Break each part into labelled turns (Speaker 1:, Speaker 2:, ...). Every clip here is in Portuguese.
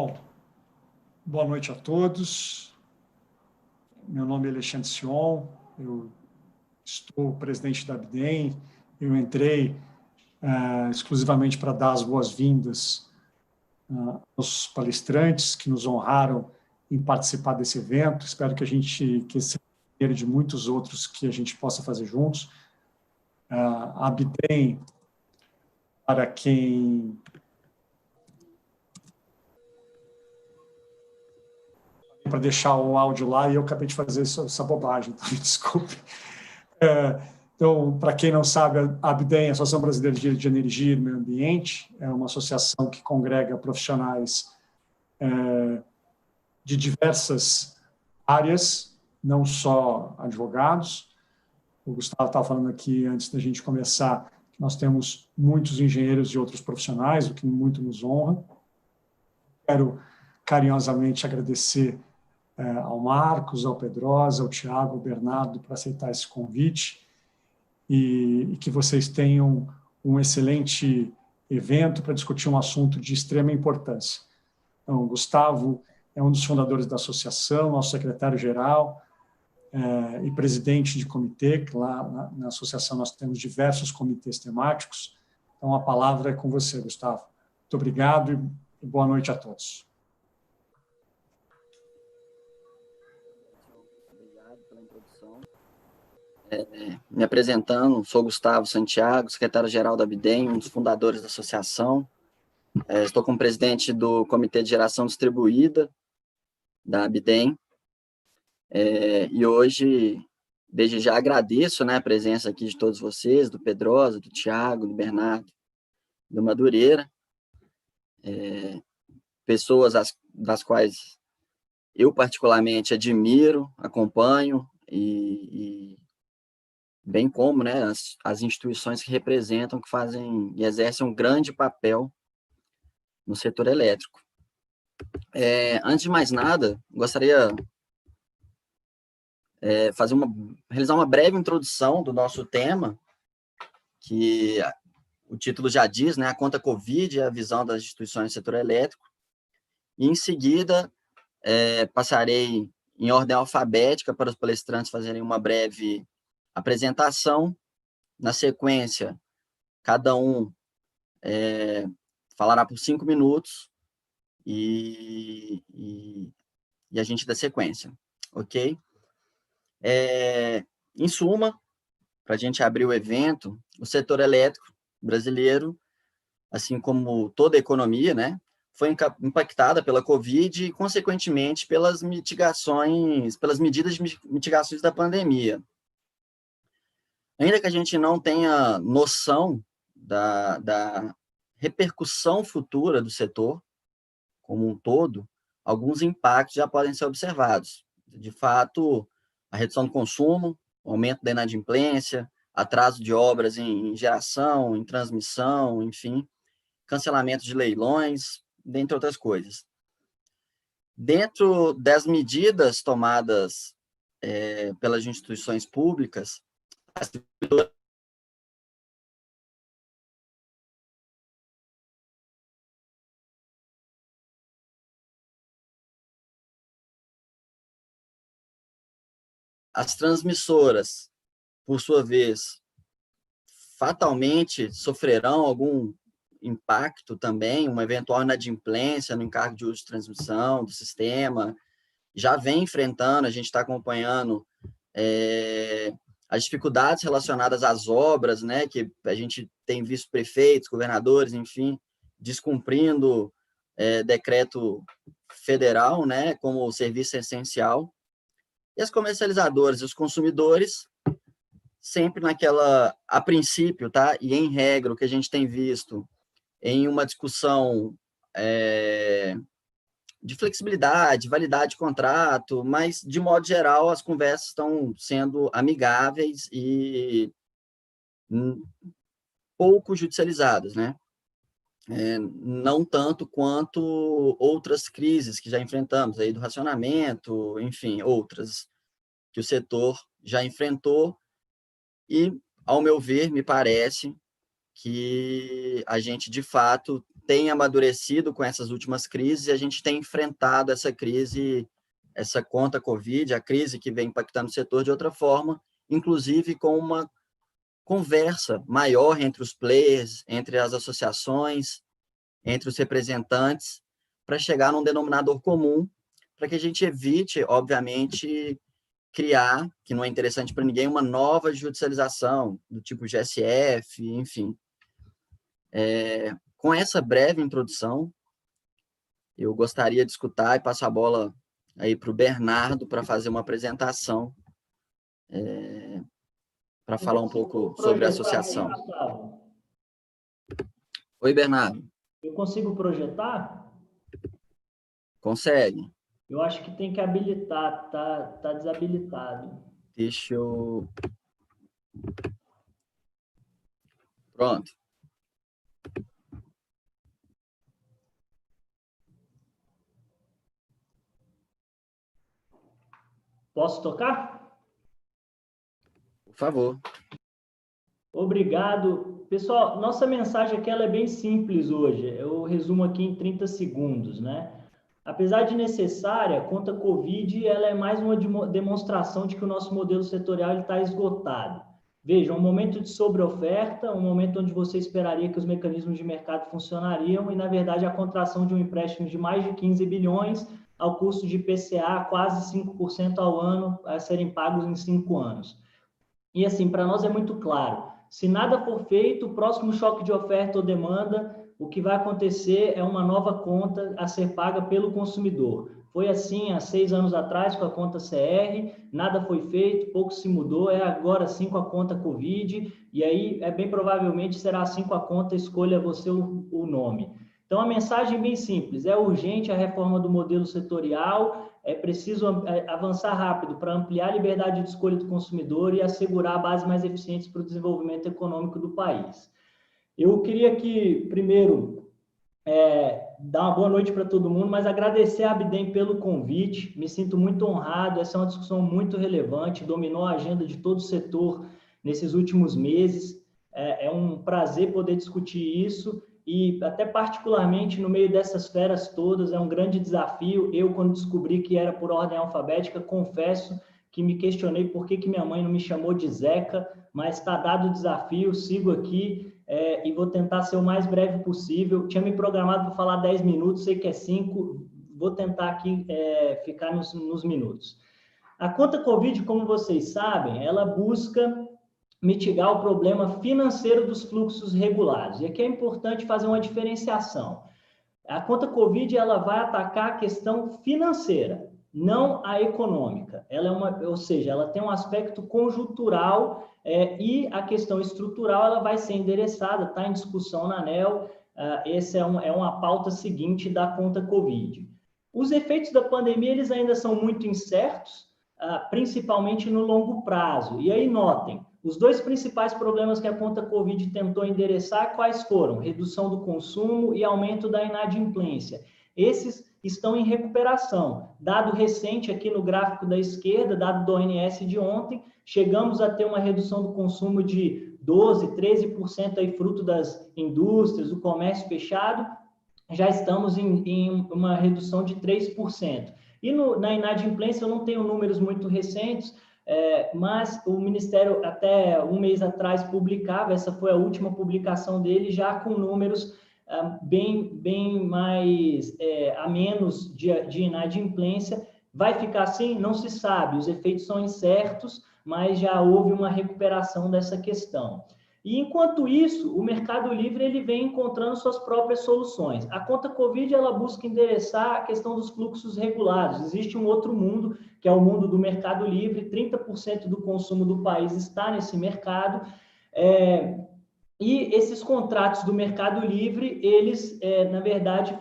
Speaker 1: Bom, boa noite a todos. Meu nome é Alexandre Sion, eu estou presidente da Abdem. Eu entrei exclusivamente para dar as boas-vindas aos palestrantes que nos honraram em participar desse evento. Espero que que esse seja de muitos outros que a gente possa fazer juntos. A Abdem, para quem para deixar o áudio lá e eu acabei de fazer essa bobagem, então me desculpe. Então, para quem não sabe, a Abdem, a Associação Brasileira de Energia e Meio Ambiente, é uma associação que congrega profissionais de diversas áreas, não só advogados. O Gustavo estava falando aqui, antes da gente começar, que nós temos muitos engenheiros e outros profissionais, o que muito nos honra. Quero carinhosamente agradecer ao Marcos, ao Pedrosa, ao Tiago, ao Bernardo, por aceitar esse convite e que vocês tenham um excelente evento para discutir um assunto de extrema importância. Então, o Gustavo é um dos fundadores da associação, nosso secretário-geral e presidente de comitê, que lá na associação nós temos diversos comitês temáticos. Então, a palavra é com você, Gustavo. Muito obrigado e boa noite a todos.
Speaker 2: Me apresentando, sou Gustavo Santiago, secretário-geral da Abdem, um dos fundadores da associação. Estou como presidente do Comitê de Geração Distribuída da Abdem. E hoje, desde já, agradeço, né, a presença aqui de todos vocês, do Pedrosa, do Tiago, do Bernardo, do Madureira, pessoas das quais eu particularmente admiro, acompanho e bem como, né, as instituições que representam, que fazem e exercem um grande papel no setor elétrico. Antes de mais nada, gostaria realizar uma breve introdução do nosso tema, que o título já diz, né, a conta Covid é a visão das instituições do setor elétrico, e em seguida passarei em ordem alfabética para os palestrantes fazerem uma breve apresentação. Na sequência, cada um falará por 5 minutos e a gente dá sequência, ok? Em suma, para a gente abrir o evento, o setor elétrico brasileiro, assim como toda a economia, né, foi impactada pela Covid e, consequentemente, pelas medidas de mitigações da pandemia. Ainda que a gente não tenha noção da repercussão futura do setor como um todo, alguns impactos já podem ser observados. De fato, a redução do consumo, o aumento da inadimplência, atraso de obras em geração, em transmissão, enfim, cancelamento de leilões, dentre outras coisas. Dentro das medidas tomadas pelas instituições públicas, as transmissoras, por sua vez, fatalmente sofrerão algum impacto também, uma eventual inadimplência no encargo de uso de transmissão do sistema. Já vem enfrentando, a gente está acompanhando as dificuldades relacionadas às obras, né, que a gente tem visto prefeitos, governadores, enfim, descumprindo decreto federal, né, como serviço essencial. E as comercializadoras e os consumidores, sempre naquela, a princípio, tá, e em regra, o que a gente tem visto em uma discussão de flexibilidade, validade de contrato, mas, de modo geral, as conversas estão sendo amigáveis e pouco judicializadas, né? Não tanto quanto outras crises que já enfrentamos, aí do racionamento, enfim, outras que o setor já enfrentou e, ao meu ver, me parece que a gente, de fato, tem amadurecido com essas últimas crises e a gente tem enfrentado essa crise, essa conta Covid, a crise que vem impactando o setor de outra forma, inclusive com uma conversa maior entre os players, entre as associações, entre os representantes, para chegar num denominador comum, para que a gente evite, obviamente, criar, que não é interessante para ninguém, uma nova judicialização, do tipo GSF, enfim. Com essa breve introdução, eu gostaria de escutar e passar a bola aí para o Bernardo para fazer uma apresentação, para falar um pouco sobre a associação. Oi, Bernardo.
Speaker 3: Eu consigo projetar?
Speaker 2: Consegue.
Speaker 3: Eu acho que tem que habilitar, tá desabilitado.
Speaker 2: Deixa eu... Pronto.
Speaker 3: Posso tocar?
Speaker 2: Por favor.
Speaker 3: Obrigado. Pessoal, nossa mensagem aqui ela é bem simples hoje. Eu resumo aqui em 30 segundos, né? Apesar de necessária, a conta Covid ela é mais uma demonstração de que o nosso modelo setorial está esgotado. Veja, um momento de sobreoferta, um momento onde você esperaria que os mecanismos de mercado funcionariam e, na verdade, a contração de um empréstimo de mais de 15 bilhões ao custo de IPCA quase 5% ao ano a serem pagos em 5 anos. E, assim, para nós é muito claro, se nada for feito, o próximo choque de oferta ou demanda, o que vai acontecer é uma nova conta a ser paga pelo consumidor. Foi assim há 6 anos atrás com a conta CR, nada foi feito, pouco se mudou, é agora sim com a conta Covid, e aí bem provavelmente será assim com a conta Escolha Você o Nome. Então a mensagem é bem simples, é urgente a reforma do modelo setorial, é preciso avançar rápido para ampliar a liberdade de escolha do consumidor e assegurar bases mais eficientes para o desenvolvimento econômico do país. Eu queria que, primeiro, dar uma boa noite para todo mundo, mas agradecer a Abdem pelo convite, me sinto muito honrado, essa é uma discussão muito relevante, dominou a agenda de todo o setor nesses últimos meses, é um prazer poder discutir isso, e até particularmente no meio dessas feras todas, é um grande desafio. Eu, quando descobri que era por ordem alfabética, confesso que me questionei por que minha mãe não me chamou de Zeca, mas está dado o desafio, sigo aqui e vou tentar ser o mais breve possível. Tinha me programado para falar 10 minutos, sei que é 5, vou tentar aqui ficar nos minutos. A conta Covid, como vocês sabem, ela busca mitigar o problema financeiro dos fluxos regulados. E aqui é importante fazer uma diferenciação. A conta Covid ela vai atacar a questão financeira, não a econômica. Ou seja, ela tem um aspecto conjuntural e a questão estrutural ela vai ser endereçada, está em discussão na ANEEL. Essa é uma pauta seguinte da conta Covid. Os efeitos da pandemia eles ainda são muito incertos, principalmente no longo prazo. E aí notem, os dois principais problemas que a conta Covid tentou endereçar, quais foram? Redução do consumo e aumento da inadimplência. Esses estão em recuperação. Dado recente aqui no gráfico da esquerda, dado do ONS de ontem, chegamos a ter uma redução do consumo de 12%, 13% aí fruto das indústrias, do comércio fechado, já estamos em uma redução de 3%. E na inadimplência eu não tenho números muito recentes, mas o Ministério até um mês atrás publicava, essa foi a última publicação dele, já com números bem mais a menos de inadimplência. Vai ficar assim? Não se sabe, os efeitos são incertos, mas já houve uma recuperação dessa questão. E, enquanto isso, o Mercado Livre ele vem encontrando suas próprias soluções. A conta Covid ela busca endereçar a questão dos fluxos regulados. Existe um outro mundo, que é o mundo do Mercado Livre, 30% do consumo do país está nesse mercado, e esses contratos do Mercado Livre, eles, na verdade,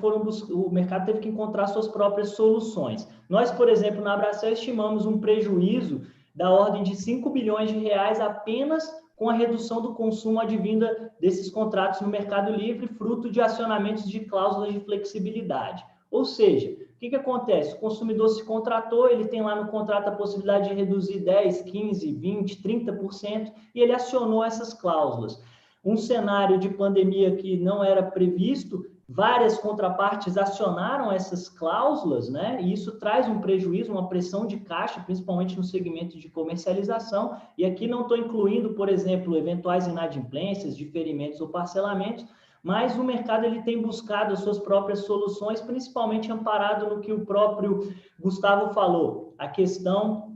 Speaker 3: o mercado teve que encontrar suas próprias soluções. Nós, por exemplo, na Abracel, estimamos um prejuízo da ordem de 5 bilhões de reais apenas com a redução do consumo advinda desses contratos no Mercado Livre, fruto de acionamentos de cláusulas de flexibilidade. Ou seja, o que acontece? O consumidor se contratou, ele tem lá no contrato a possibilidade de reduzir 10%, 15%, 20%, 30%, e ele acionou essas cláusulas. Um cenário de pandemia que não era previsto várias contrapartes acionaram essas cláusulas, né? E isso traz um prejuízo, uma pressão de caixa, principalmente no segmento de comercialização. E aqui não estou incluindo, por exemplo, eventuais inadimplências, diferimentos ou parcelamentos, mas o mercado ele tem buscado as suas próprias soluções, principalmente amparado no que o próprio Gustavo falou, a questão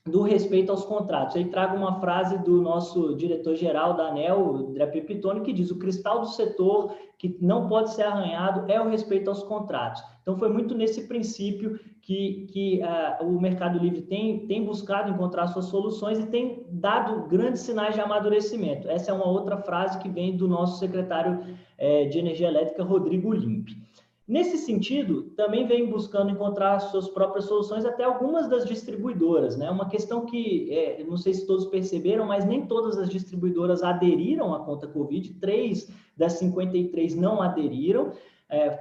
Speaker 3: do respeito aos contratos. Aí trago uma frase do nosso diretor-geral da ANEEL, André Pipitone, que diz: o cristal do setor que não pode ser arranhado é o respeito aos contratos. Então, foi muito nesse princípio que o Mercado Livre tem buscado encontrar suas soluções e tem dado grandes sinais de amadurecimento. Essa é uma outra frase que vem do nosso secretário de Energia Elétrica, Rodrigo Limpe. Nesse sentido, também vem buscando encontrar suas próprias soluções até algumas das distribuidoras, né? Uma questão que, não sei se todos perceberam, mas nem todas as distribuidoras aderiram à conta Covid, 3 das 53 não aderiram,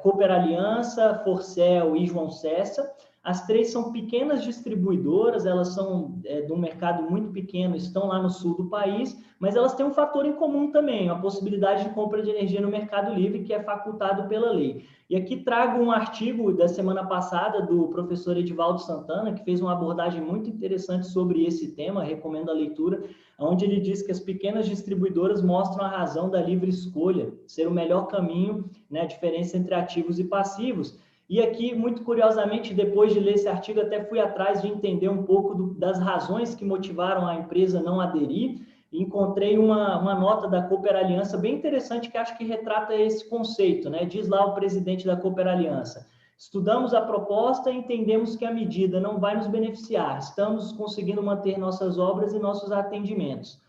Speaker 3: Cooper Aliança, Forcel e João Cessa. As 3 são pequenas distribuidoras, elas são de um mercado muito pequeno, estão lá no sul do país, mas elas têm um fator em comum também, a possibilidade de compra de energia no Mercado Livre, que é facultado pela lei. E aqui trago um artigo da semana passada do professor Edivaldo Santana, que fez uma abordagem muito interessante sobre esse tema, recomendo a leitura, onde ele diz que as pequenas distribuidoras mostram a razão da livre escolha, ser o melhor caminho, né, a diferença entre ativos e passivos. E aqui, muito curiosamente, depois de ler esse artigo, até fui atrás de entender um pouco das razões que motivaram a empresa a não aderir, e encontrei uma nota da Cooper Aliança bem interessante que acho que retrata esse conceito, né? Diz lá o presidente da Cooper Aliança: estudamos a proposta e entendemos que a medida não vai nos beneficiar, estamos conseguindo manter nossas obras e nossos atendimentos.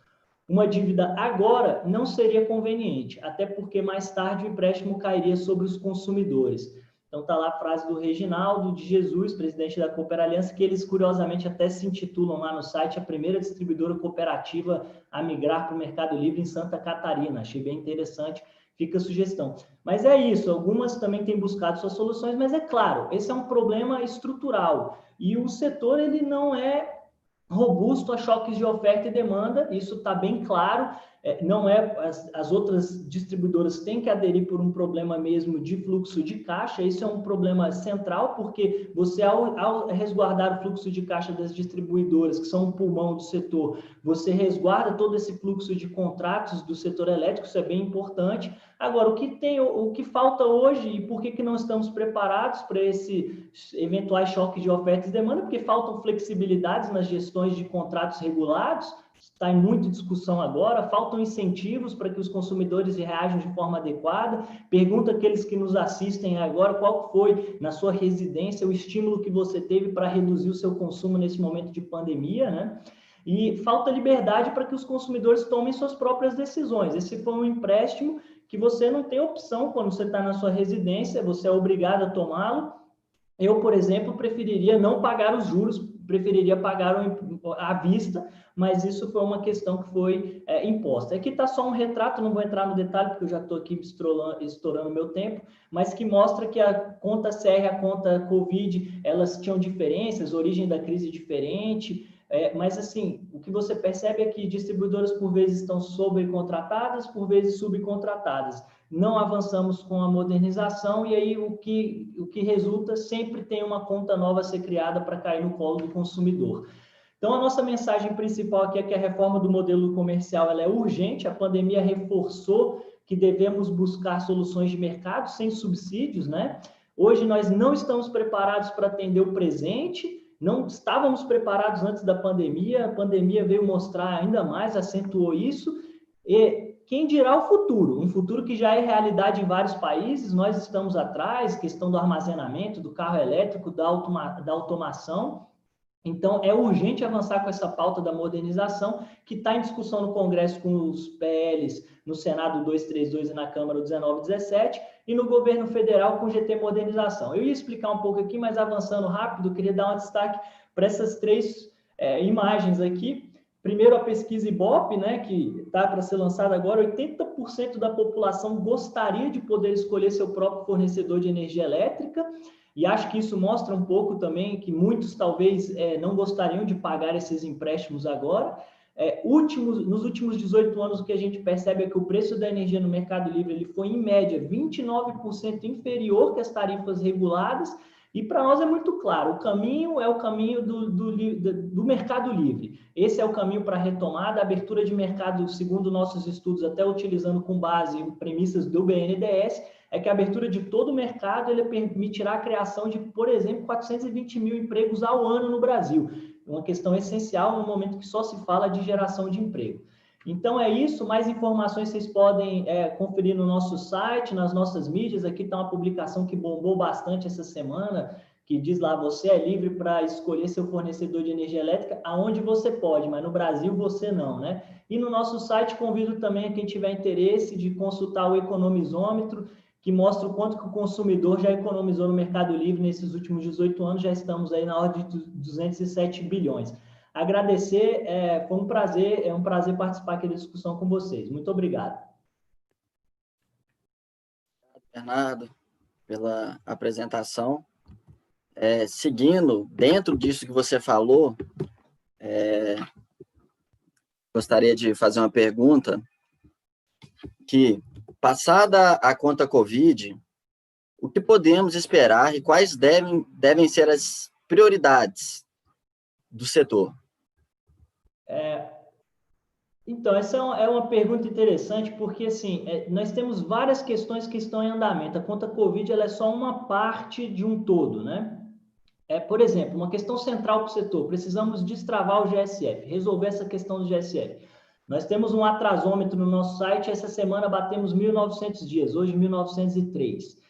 Speaker 3: Uma dívida agora não seria conveniente, até porque mais tarde o empréstimo cairia sobre os consumidores. Então, está lá a frase do Reginaldo de Jesus, presidente da Cooper Aliança, que eles, curiosamente, até se intitulam lá no site a primeira distribuidora cooperativa a migrar para o Mercado Livre em Santa Catarina. Achei bem interessante, fica a sugestão. Mas é isso, algumas também têm buscado suas soluções, mas é claro, esse é um problema estrutural. E o setor ele não é robusto a choques de oferta e demanda, isso está bem claro. Não é, as outras distribuidoras têm que aderir por um problema mesmo de fluxo de caixa. Isso é um problema central, porque você, ao resguardar o fluxo de caixa das distribuidoras, que são um pulmão do setor, você resguarda todo esse fluxo de contratos do setor elétrico, isso é bem importante. Agora, o que falta hoje e por que não estamos preparados para esses eventuais choques de oferta e demanda? Porque faltam flexibilidades nas gestões de contratos regulados, está em muita discussão agora, faltam incentivos para que os consumidores reajam de forma adequada. Pergunta aqueles que nos assistem agora, qual foi, na sua residência, o estímulo que você teve para reduzir o seu consumo nesse momento de pandemia, né? E falta liberdade para que os consumidores tomem suas próprias decisões. Esse foi um empréstimo que você não tem opção quando você está na sua residência, você é obrigado a tomá-lo. Eu, por exemplo, preferiria não pagar os juros, preferiria pagar à vista, mas isso foi uma questão que foi imposta. Aqui está só um retrato, não vou entrar no detalhe, porque eu já estou aqui estourando meu tempo, mas que mostra que a conta CR e a conta Covid, elas tinham diferenças, origem da crise diferente, mas assim, o que você percebe é que distribuidoras por vezes estão sobrecontratadas, por vezes subcontratadas. Não avançamos com a modernização e aí o que resulta sempre tem uma conta nova a ser criada para cair no colo do consumidor. Então, a nossa mensagem principal aqui é que a reforma do modelo comercial ela é urgente, a pandemia reforçou que devemos buscar soluções de mercado sem subsídios, né? Hoje nós não estamos preparados para atender o presente, não estávamos preparados antes da pandemia, a pandemia veio mostrar ainda mais, acentuou isso, e quem dirá o futuro? Um futuro que já é realidade em vários países, nós estamos atrás, questão do armazenamento, do carro elétrico, da automação. Então, é urgente avançar com essa pauta da modernização, que está em discussão no Congresso com os PLs, no Senado 232 e na Câmara 1917, e no governo federal com o GT Modernização. Eu ia explicar um pouco aqui, mas avançando rápido, queria dar um destaque para essas 3 imagens aqui. Primeiro, a pesquisa Ibope, né, que está para ser lançada agora, 80% da população gostaria de poder escolher seu próprio fornecedor de energia elétrica, e acho que isso mostra um pouco também que muitos talvez não gostariam de pagar esses empréstimos agora. Nos últimos 18 anos, o que a gente percebe é que o preço da energia no Mercado Livre ele foi, em média, 29% inferior que as tarifas reguladas, e para nós é muito claro, o caminho é o caminho do Mercado Livre. Esse é o caminho para a retomada, a abertura de mercado, segundo nossos estudos, até utilizando com base em premissas do BNDES, é que a abertura de todo o mercado ele permitirá a criação de, por exemplo, 420 mil empregos ao ano no Brasil. Uma questão essencial no momento que só se fala de geração de emprego. Então é isso, mais informações vocês podem conferir no nosso site, nas nossas mídias. Aqui está uma publicação que bombou bastante essa semana, que diz lá, você é livre para escolher seu fornecedor de energia elétrica aonde você pode, mas no Brasil você não, né? E no nosso site convido também a quem tiver interesse de consultar o economizômetro, que mostra o quanto que o consumidor já economizou no Mercado Livre nesses últimos 18 anos, já estamos aí na ordem de 207 bilhões. Agradecer, foi um prazer, é um prazer participar aqui da discussão com vocês. Muito obrigado.
Speaker 2: Bernardo, pela apresentação. Seguindo, dentro disso que você falou, gostaria de fazer uma pergunta que, passada a conta Covid, o que podemos esperar e quais devem ser as prioridades do setor?
Speaker 3: Então, essa é uma pergunta interessante, porque assim, nós temos várias questões que estão em andamento. A conta Covid ela é só uma parte de um todo, né? Por exemplo, uma questão central para o setor, precisamos destravar o GSF, resolver essa questão do GSF. Nós temos um atrasômetro no nosso site, essa semana batemos 1.900 dias, hoje 1.903.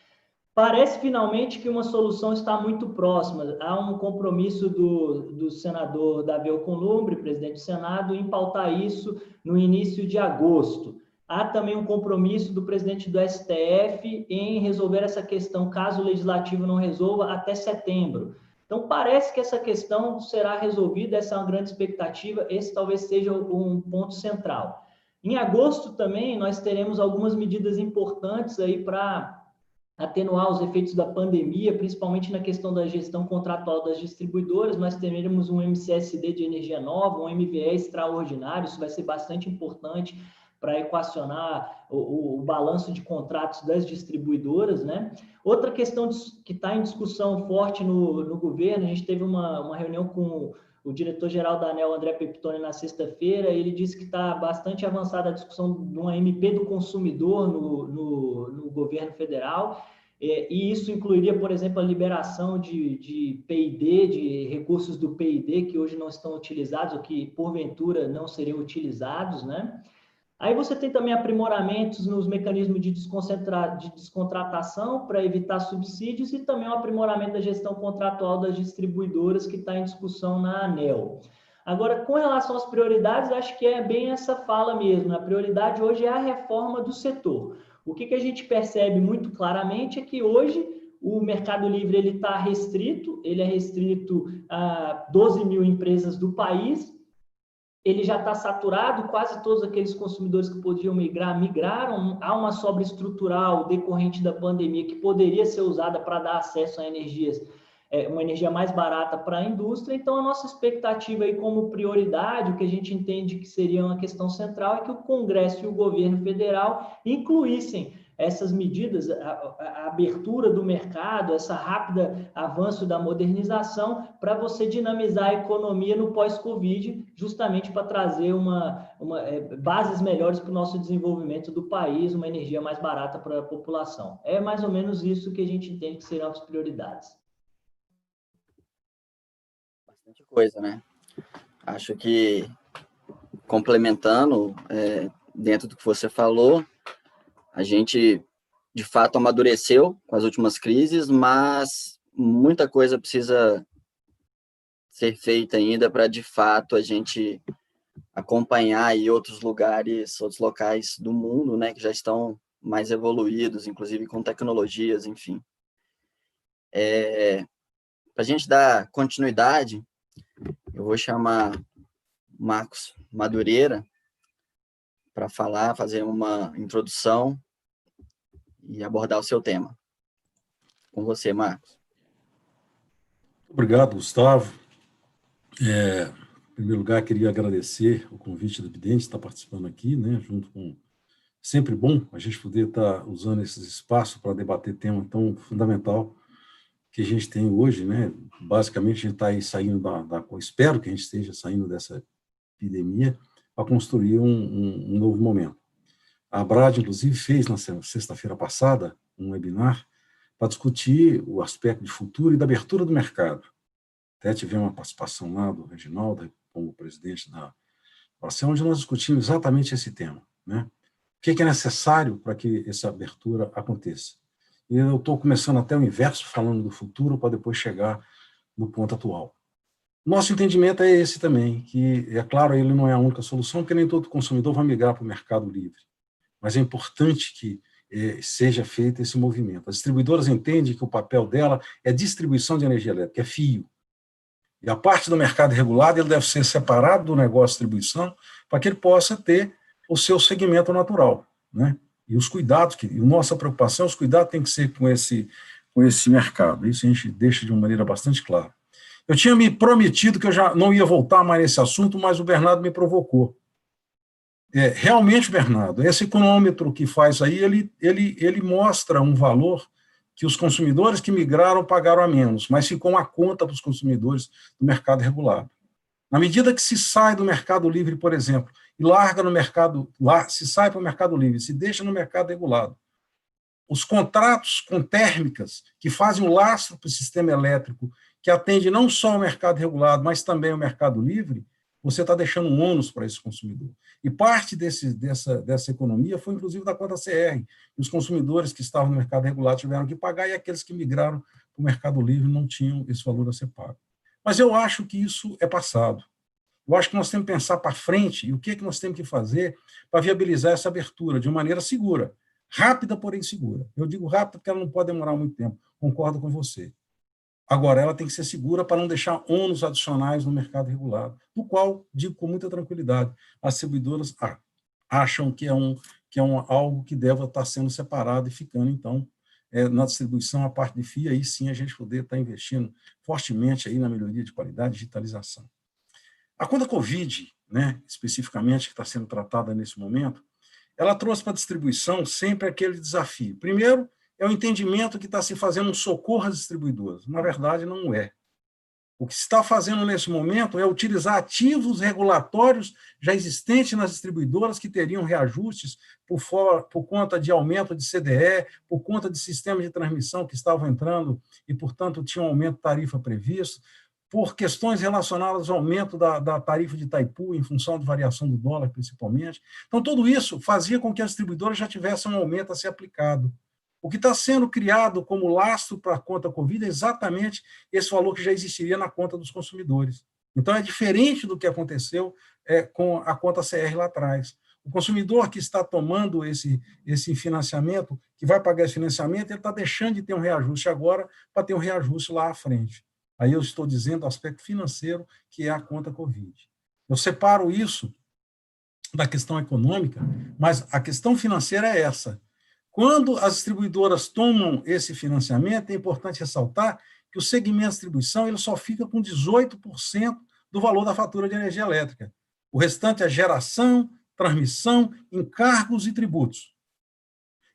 Speaker 3: Parece finalmente que uma solução está muito próxima. Há um compromisso do senador Davi Alcolumbre, presidente do Senado, em pautar isso no início de agosto. Há também um compromisso do presidente do STF em resolver essa questão, caso o legislativo não resolva, até setembro. Então, parece que essa questão será resolvida, essa é uma grande expectativa, esse talvez seja um ponto central. Em agosto também, nós teremos algumas medidas importantes aí para atenuar os efeitos da pandemia, principalmente na questão da gestão contratual das distribuidoras. Nós teremos um MCSD de energia nova, um MVE extraordinário, isso vai ser bastante importante para equacionar o balanço de contratos das distribuidoras, né? Outra questão que está em discussão forte no governo, a gente teve uma reunião com o diretor-geral da ANEEL, André Peptoni, na sexta-feira, ele disse que está bastante avançada a discussão de uma MP do consumidor no governo federal, e isso incluiria, por exemplo, a liberação de PID, de recursos do PID, que hoje não estão utilizados, ou que, porventura, não seriam utilizados, né? Aí você tem também aprimoramentos nos mecanismos de descontratação para evitar subsídios e também o aprimoramento da gestão contratual das distribuidoras que está em discussão na ANEEL. Agora, com relação às prioridades, acho que é bem essa fala mesmo. A prioridade hoje é a reforma do setor. O que a gente percebe muito claramente é que hoje o Mercado Livre ele está restrito, ele é restrito a 12 mil empresas do país. Ele já está saturado, quase todos aqueles consumidores que podiam migrar, migraram. Há uma sobra estrutural decorrente da pandemia que poderia ser usada para dar acesso a energias, uma energia mais barata para a indústria. Então, a nossa expectativa aí como prioridade, o que a gente entende que seria uma questão central, é que o Congresso e o governo federal incluíssem essas medidas, a abertura do mercado, essa rápida avanço da modernização, para você dinamizar a economia no pós-Covid, justamente para trazer bases melhores para o nosso desenvolvimento do país, uma energia mais barata para a população. É mais ou menos isso que a gente entende que serão as prioridades.
Speaker 2: Bastante coisa, né? Acho que, complementando, dentro do que você falou, a gente, de fato, amadureceu com as últimas crises, mas muita coisa precisa ser feita ainda para, de fato, a gente acompanhar aí outros locais do mundo, né, que já estão mais evoluídos, inclusive com tecnologias, enfim. Para a gente dar continuidade, eu vou chamar Marcos Madureira para fazer uma introdução e abordar o seu tema. Com você, Marcos.
Speaker 4: Obrigado, Gustavo. Em primeiro lugar, queria agradecer o convite do Bidente, estar participando aqui, né, junto com... Sempre bom a gente poder estar usando esses espaços para debater tema tão fundamental que a gente tem hoje, né? Basicamente, a gente está aí saindo espero que a gente esteja saindo dessa epidemia para construir um novo momento. A Abrad, inclusive, fez na sexta-feira passada um webinar para discutir o aspecto de futuro e da abertura do mercado. Até tivemos uma participação lá do Reginaldo, como presidente da OCE, onde nós discutimos exatamente esse tema, né? O que é necessário para que essa abertura aconteça? E eu estou começando até o inverso, falando do futuro, para depois chegar no ponto atual. Nosso entendimento é esse também, que, é claro, ele não é a única solução, porque nem todo consumidor vai migrar para o mercado livre. Mas é importante que seja feito esse movimento. As distribuidoras entendem que o papel dela é distribuição de energia elétrica, é fio. E a parte do mercado regulado ele deve ser separado do negócio de distribuição para que ele possa ter o seu segmento natural, né? E os cuidados, e a nossa preocupação, os cuidados têm que ser com esse mercado. Isso a gente deixa de uma maneira bastante clara. Eu tinha me prometido que eu já não ia voltar mais nesse assunto, mas o Bernardo me provocou. Realmente, Bernardo, esse econômetro que faz aí, ele mostra um valor que os consumidores que migraram pagaram a menos, mas ficou uma conta para os consumidores do mercado regulado. Na medida que se sai do mercado livre, por exemplo, e larga no mercado, se sai para o mercado livre, se deixa no mercado regulado, os contratos com térmicas que fazem o lastro para o sistema elétrico, que atende não só o mercado regulado, mas também o mercado livre, você está deixando um ônus para esse consumidor. E parte dessa economia foi, inclusive, da conta CR. Os consumidores que estavam no mercado regulado tiveram que pagar, e aqueles que migraram para o mercado livre não tinham esse valor a ser pago. Mas eu acho que isso é passado. Eu acho que nós temos que pensar para frente e o que é que nós temos que fazer para viabilizar essa abertura de uma maneira segura, rápida, porém segura. Eu digo rápida porque ela não pode demorar muito tempo, concordo com você. Agora, ela tem que ser segura para não deixar ônus adicionais no mercado regulado, do qual, digo com muita tranquilidade, as distribuidoras acham que é algo que deve estar sendo separado e ficando, então, na distribuição, a parte de FIA, aí sim a gente poder estar investindo fortemente aí na melhoria de qualidade e digitalização. A conta Covid, né, especificamente, que está sendo tratada nesse momento, ela trouxe para a distribuição sempre aquele desafio. Primeiro, é o entendimento que está se fazendo um socorro às distribuidoras. Na verdade, não é. O que se está fazendo nesse momento é utilizar ativos regulatórios já existentes nas distribuidoras que teriam reajustes por conta de aumento de CDE, por conta de sistemas de transmissão que estavam entrando e, portanto, tinham um aumento de tarifa previsto, por questões relacionadas ao aumento da tarifa de Itaipu, em função de variação do dólar, principalmente. Então, tudo isso fazia com que as distribuidoras já tivessem um aumento a ser aplicado. O que está sendo criado como lastro para a conta Covid é exatamente esse valor que já existiria na conta dos consumidores. Então, é diferente do que aconteceu com a conta CR lá atrás. O consumidor que está tomando esse financiamento, que vai pagar esse financiamento, ele está deixando de ter um reajuste agora para ter um reajuste lá à frente. Aí eu estou dizendo o aspecto financeiro, que é a conta Covid. Eu separo isso da questão econômica, mas a questão financeira é essa. Quando as distribuidoras tomam esse financiamento, é importante ressaltar que o segmento de distribuição ele só fica com 18% do valor da fatura de energia elétrica. O restante é geração, transmissão, encargos e tributos.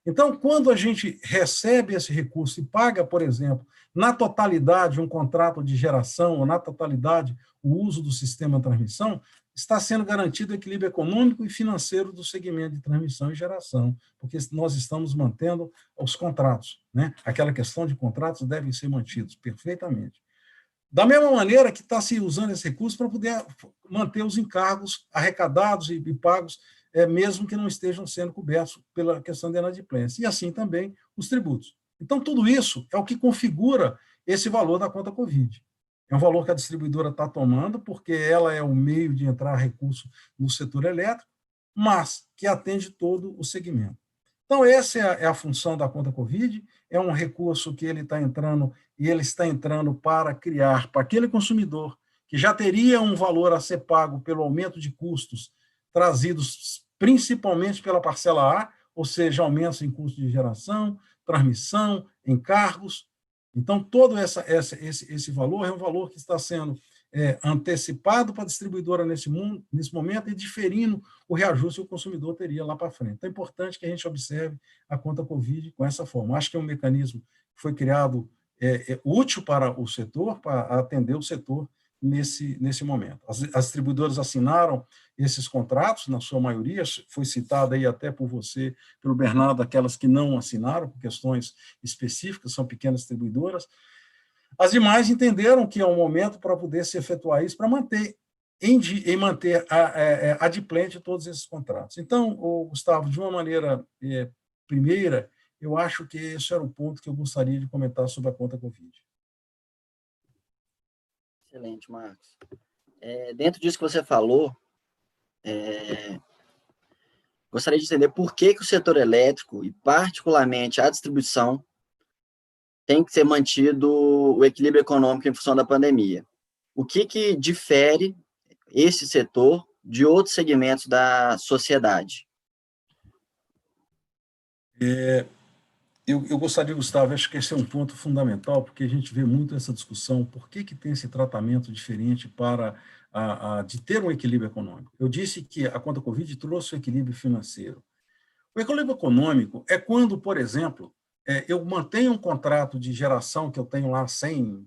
Speaker 4: Então, quando a gente recebe esse recurso e paga, por exemplo, na totalidade um contrato de geração, ou na totalidade o uso do sistema de transmissão, está sendo garantido o equilíbrio econômico e financeiro do segmento de transmissão e geração, porque nós estamos mantendo os contratos, né? Aquela questão de contratos devem ser mantidos perfeitamente. Da mesma maneira que está se usando esse recurso para poder manter os encargos arrecadados e pagos, mesmo que não estejam sendo cobertos pela questão da inadimplência. E assim também os tributos. Então, tudo isso é o que configura esse valor da conta Covid. É um valor que a distribuidora está tomando, porque ela é o meio de entrar recurso no setor elétrico, mas que atende todo o segmento. Então, essa é a função da conta Covid, é um recurso que ele está entrando, e ele está entrando para criar, para aquele consumidor que já teria um valor a ser pago pelo aumento de custos trazidos principalmente pela parcela A, ou seja, aumentos em custo de geração, transmissão, encargos. Então, todo esse valor é um valor que está sendo antecipado para a distribuidora nesse momento e diferindo o reajuste que o consumidor teria lá para frente. Então, é importante que a gente observe a conta Covid com essa forma. Acho que é um mecanismo que foi criado útil para o setor, para atender o setor nesse momento. As distribuidoras assinaram esses contratos, na sua maioria, foi citado aí até por você, pelo Bernardo, aquelas que não assinaram, por questões específicas, são pequenas distribuidoras. As demais entenderam que é um momento para poder se efetuar isso, para manter adimplente todos esses contratos. Então, Gustavo, de uma maneira primeira, eu acho que esse era o ponto que eu gostaria de comentar sobre a conta Covid.
Speaker 2: Excelente, Marcos. Dentro disso que você falou, gostaria de entender por que o setor elétrico, e particularmente a distribuição, tem que ser mantido o equilíbrio econômico em função da pandemia. O que difere esse setor de outros segmentos da sociedade?
Speaker 4: Eu gostaria, Gustavo, acho que esse é um ponto fundamental, porque a gente vê muito essa discussão, por que tem esse tratamento diferente de ter um equilíbrio econômico? Eu disse que a conta Covid trouxe o equilíbrio financeiro. O equilíbrio econômico é quando, por exemplo, eu mantenho um contrato de geração que eu tenho lá 100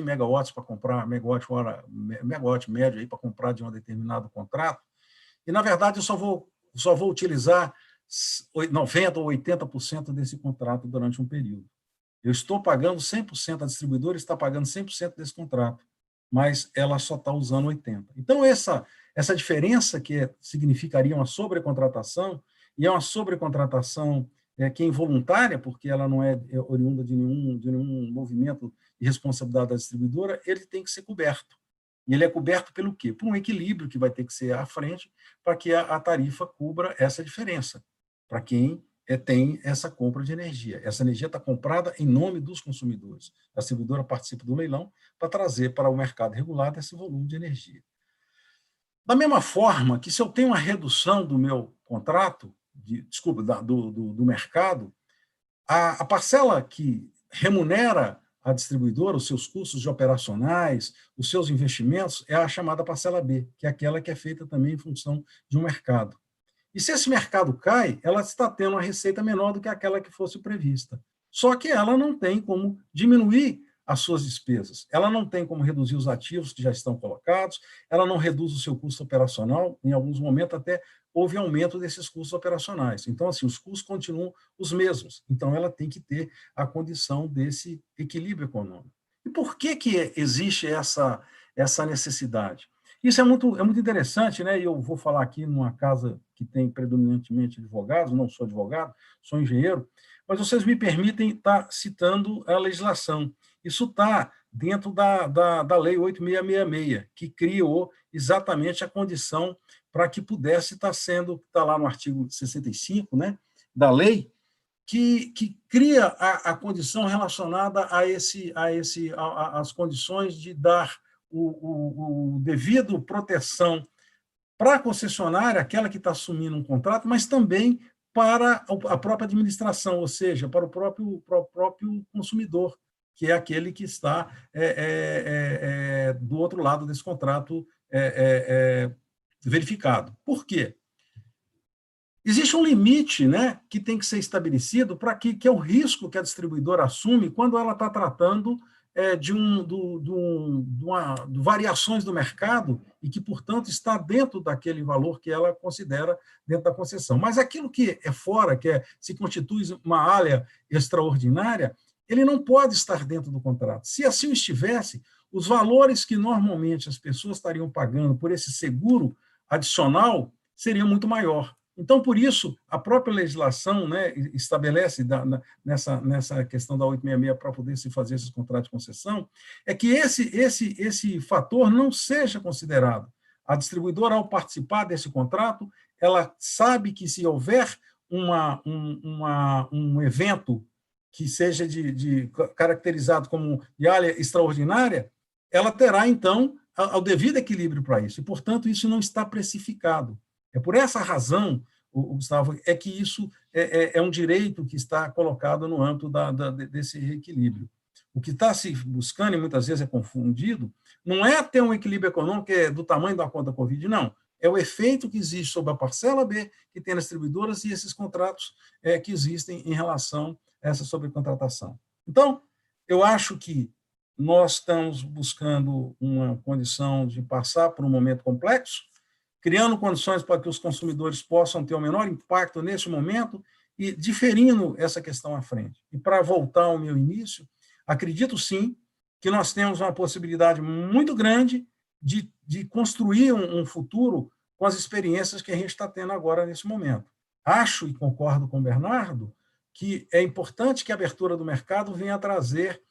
Speaker 4: megawatts para comprar, megawatt médio aí para comprar de um determinado contrato, e, na verdade, eu só vou utilizar 90% ou 80% desse contrato durante um período. Eu estou pagando 100%, a distribuidora está pagando 100% desse contrato, mas ela só está usando 80%. Então, essa diferença que significaria uma sobrecontratação, e é uma sobrecontratação que é involuntária, porque ela não é oriunda de nenhum movimento de responsabilidade da distribuidora, ele tem que ser coberto. E ele é coberto pelo quê? Por um equilíbrio que vai ter que ser à frente para que a tarifa cubra essa diferença, para quem tem essa compra de energia. Essa energia está comprada em nome dos consumidores. A distribuidora participa do leilão para trazer para o mercado regulado esse volume de energia. Da mesma forma que, se eu tenho uma redução do meu contrato, do mercado, a parcela que remunera a distribuidora, os seus custos operacionais, os seus investimentos, é a chamada parcela B, que é aquela que é feita também em função de um mercado. E se esse mercado cai, ela está tendo uma receita menor do que aquela que fosse prevista. Só que ela não tem como diminuir as suas despesas, ela não tem como reduzir os ativos que já estão colocados, ela não reduz o seu custo operacional, em alguns momentos até houve aumento desses custos operacionais. Então, assim, os custos continuam os mesmos. Então, ela tem que ter a condição desse equilíbrio econômico. E por que existe essa necessidade? Isso é muito interessante, né? Eu vou falar aqui numa casa que tem predominantemente advogados, não sou advogado, sou engenheiro, mas vocês me permitem estar citando a legislação. Isso está dentro da Lei 8.666, que criou exatamente a condição para que pudesse estar está lá no artigo 65, né, da lei, que cria a condição relacionada às condições de dar o devido proteção para a concessionária, aquela que está assumindo um contrato, mas também para a própria administração, ou seja, para o próprio consumidor, que é aquele que está do outro lado desse contrato verificado. Por quê? Existe um limite, né, que tem que ser estabelecido para que é o risco que a distribuidora assume quando ela está tratando de variações do mercado e que, portanto, está dentro daquele valor que ela considera dentro da concessão. Mas aquilo que é fora, se constitui uma área extraordinária, ele não pode estar dentro do contrato. Se assim estivesse, os valores que normalmente as pessoas estariam pagando por esse seguro adicional seriam muito maior. Então, por isso, a própria legislação, né, estabelece nessa questão da 866 para poder se fazer esses contratos de concessão, é que esse fator não seja considerado. A distribuidora, ao participar desse contrato, ela sabe que se houver um evento que seja caracterizado como de área extraordinária, ela terá, então, o devido equilíbrio para isso. E, portanto, isso não está precificado. É por essa razão, Gustavo, que isso é um direito que está colocado no âmbito desse reequilíbrio. O que está se buscando, e muitas vezes é confundido, não é ter um equilíbrio econômico que é do tamanho da conta Covid, não. É o efeito que existe sobre a parcela B que tem nas distribuidoras e esses contratos que existem em relação a essa sobrecontratação. Então, eu acho que nós estamos buscando uma condição de passar por um momento complexo, criando condições para que os consumidores possam ter o menor impacto nesse momento e diferindo essa questão à frente. E para voltar ao meu início, acredito sim que nós temos uma possibilidade muito grande de construir um futuro com as experiências que a gente está tendo agora nesse momento. Acho e concordo com o Bernardo que é importante que a abertura do mercado venha a trazer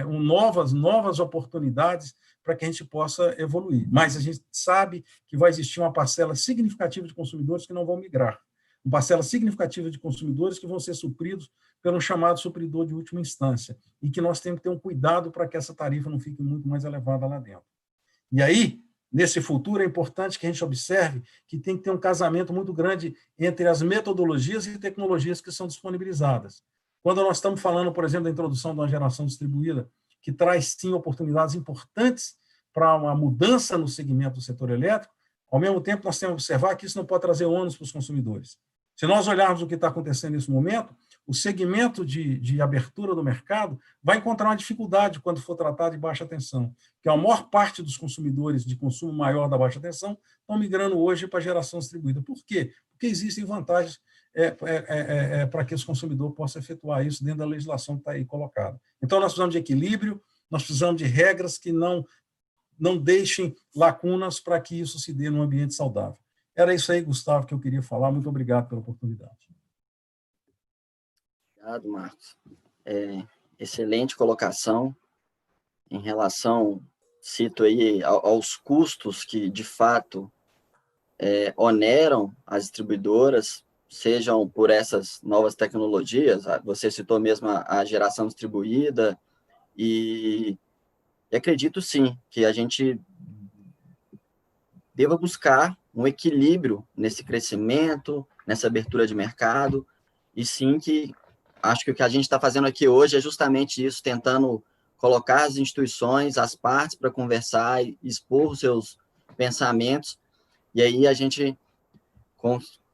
Speaker 4: novas oportunidades para que a gente possa evoluir. Mas a gente sabe que vai existir uma parcela significativa de consumidores que não vão migrar, uma parcela significativa de consumidores que vão ser supridos pelo chamado supridor de última instância, e que nós temos que ter um cuidado para que essa tarifa não fique muito mais elevada lá dentro. E aí, nesse futuro, é importante que a gente observe que tem que ter um casamento muito grande entre as metodologias e tecnologias que são disponibilizadas. Quando nós estamos falando, por exemplo, da introdução de uma geração distribuída, que traz, sim, oportunidades importantes para uma mudança no segmento do setor elétrico, ao mesmo tempo, nós temos que observar que isso não pode trazer ônus para os consumidores. Se nós olharmos o que está acontecendo nesse momento, o segmento de abertura do mercado vai encontrar uma dificuldade quando for tratado de baixa tensão, porque a maior parte dos consumidores de consumo maior da baixa tensão estão migrando hoje para a geração distribuída. Por quê? Porque existem vantagens para que esse consumidor possa efetuar isso dentro da legislação que está aí colocada. Então, nós precisamos de equilíbrio, nós precisamos de regras que não deixem lacunas para que isso se dê num ambiente saudável. Era isso aí, Gustavo, que eu queria falar. Muito obrigado pela oportunidade.
Speaker 2: Obrigado, Marcos. Excelente colocação em relação, cito aí, aos custos que, de fato, oneram as distribuidoras, sejam por essas novas tecnologias, você citou mesmo a geração distribuída, e acredito, sim, que a gente deva buscar um equilíbrio nesse crescimento, nessa abertura de mercado, e sim que acho que o que a gente está fazendo aqui hoje é justamente isso, tentando colocar as instituições, as partes para conversar e expor os seus pensamentos, e aí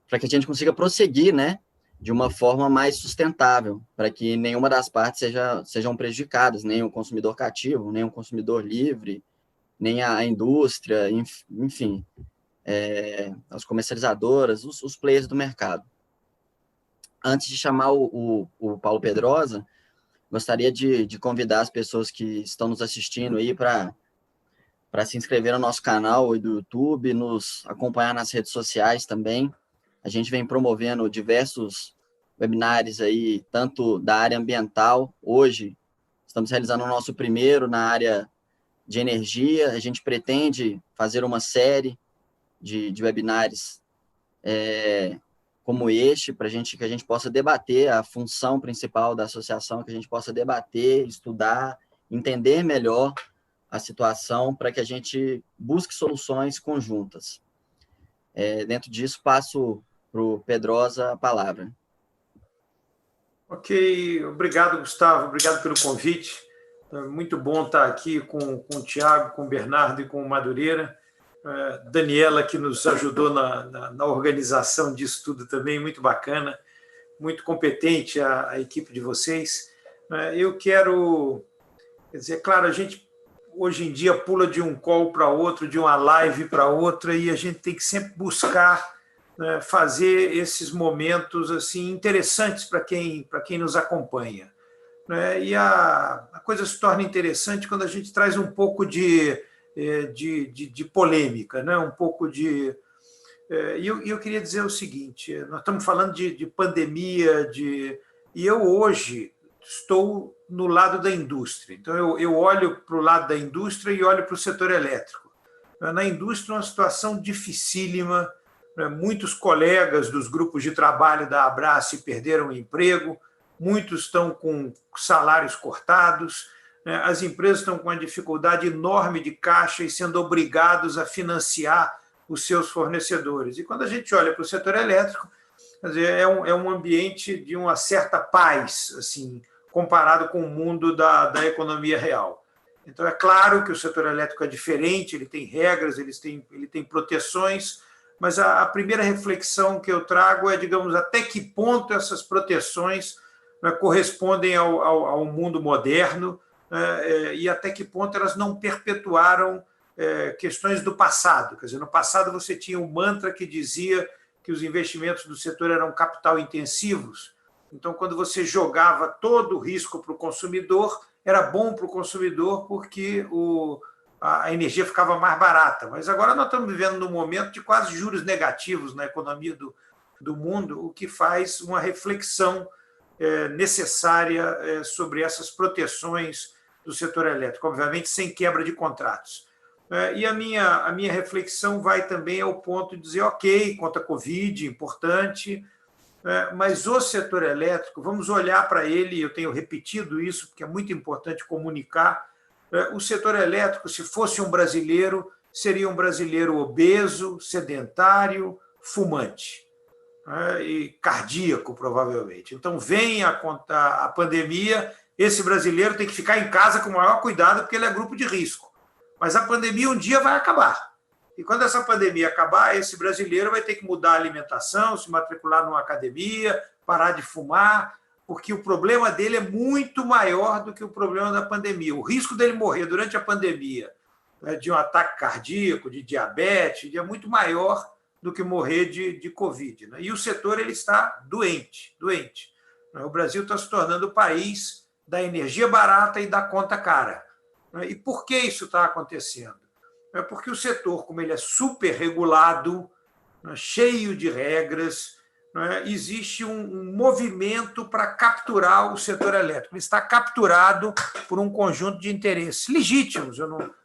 Speaker 2: para que a gente consiga prosseguir, né, de uma forma mais sustentável, para que nenhuma das partes sejam prejudicadas, nem o consumidor cativo, nem o consumidor livre, nem a indústria, enfim, as comercializadoras, os players do mercado. Antes de chamar o Paulo Pedrosa, gostaria de convidar as pessoas que estão nos assistindo aí para se inscrever no nosso canal do YouTube, nos acompanhar nas redes sociais também. A gente vem promovendo diversos webinários aí, tanto da área ambiental. Hoje, estamos realizando o nosso primeiro na área de energia. A gente pretende fazer uma série de webinários como este, para que a gente possa debater a função principal da associação, que a gente possa debater, estudar, entender melhor a situação, para que a gente busque soluções conjuntas. Dentro disso, passo para o Pedrosa a palavra.
Speaker 5: Ok, obrigado, Gustavo, obrigado pelo convite. É muito bom estar aqui com o Tiago, com o Bernardo e com o Madureira. Daniela, que nos ajudou na organização disso tudo também, muito bacana, muito competente a equipe de vocês. Eu quero, claro, a gente hoje em dia pula de um call para outro, de uma live para outra, e a gente tem que sempre buscar fazer esses momentos assim interessantes para quem nos acompanha. E a coisa se torna interessante quando a gente traz um pouco de polêmica, um pouco de... E eu queria dizer o seguinte, nós estamos falando de pandemia, e eu hoje estou no lado da indústria. Então, eu olho para o lado da indústria e olho para o setor elétrico. Na indústria, uma situação dificílima, muitos colegas dos grupos de trabalho da Abrace perderam o emprego, muitos estão com salários cortados, as empresas estão com uma dificuldade enorme de caixa e sendo obrigados a financiar os seus fornecedores. E quando a gente olha para o setor elétrico, quer dizer, é um ambiente de uma certa paz, assim, comparado com o mundo da economia real. Então, é claro que o setor elétrico é diferente, ele tem regras, ele tem proteções, mas a primeira reflexão que eu trago é, digamos, até que ponto essas proteções, né, correspondem ao mundo moderno, e até que ponto elas não perpetuaram questões do passado. Quer dizer, no passado você tinha um mantra que dizia que os investimentos do setor eram capital intensivos. Então, quando você jogava todo o risco para o consumidor, era bom para o consumidor porque a energia ficava mais barata. Mas agora nós estamos vivendo num momento de quase juros negativos na economia do mundo, o que faz uma reflexão necessária sobre essas proteções do setor elétrico, obviamente sem quebra de contratos. E a minha reflexão vai também ao ponto de dizer, ok, contra a Covid, importante, mas o setor elétrico, vamos olhar para ele, eu tenho repetido isso, porque é muito importante comunicar, o setor elétrico, se fosse um brasileiro, seria um brasileiro obeso, sedentário, fumante, e cardíaco, provavelmente. Então, vem a pandemia, esse brasileiro tem que ficar em casa com o maior cuidado, porque ele é grupo de risco. Mas a pandemia um dia vai acabar. E quando essa pandemia acabar, esse brasileiro vai ter que mudar a alimentação, se matricular numa academia, parar de fumar, porque o problema dele é muito maior do que o problema da pandemia. O risco dele morrer durante a pandemia, de um ataque cardíaco, de diabetes, é muito maior do que morrer de Covid. E o setor ele está doente. O Brasil está se tornando o país da energia barata e da conta cara. E por que isso está acontecendo? É porque o setor, como ele é super regulado, cheio de regras, existe um movimento para capturar o setor elétrico. Ele está capturado por um conjunto de interesses legítimos.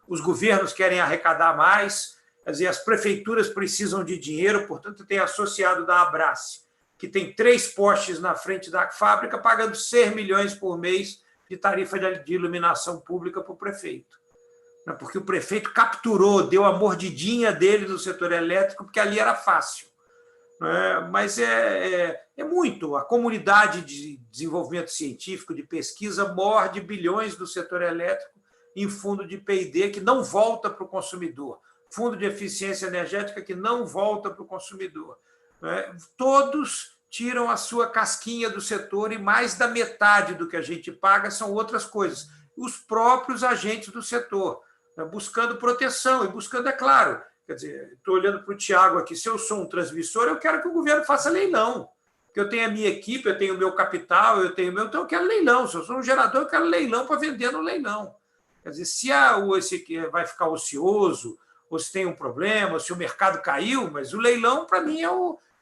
Speaker 5: Os governos querem arrecadar mais, quer dizer, as prefeituras precisam de dinheiro, portanto, tem associado da Abrace, que tem 3 postes na frente da fábrica, pagando 6 milhões por mês de tarifa de iluminação pública para o prefeito. Porque o prefeito capturou, deu a mordidinha dele no setor elétrico, porque ali era fácil. Mas é muito. A comunidade de desenvolvimento científico, de pesquisa, morde bilhões do setor elétrico em fundo de P&D que não volta para o consumidor, fundo de eficiência energética que não volta para o consumidor. Todos tiram a sua casquinha do setor e mais da metade do que a gente paga são outras coisas. Os próprios agentes do setor, buscando proteção e buscando, é claro, quer dizer, estou olhando para o Tiago aqui, se eu sou um transmissor, eu quero que o governo faça leilão, porque eu tenho a minha equipe, eu tenho o meu capital, eu tenho o meu, então eu quero leilão, se eu sou um gerador, eu quero leilão para vender no leilão. Quer dizer, se esse vai ficar ocioso, ou se tem um problema, ou se o mercado caiu, mas o leilão, para mim,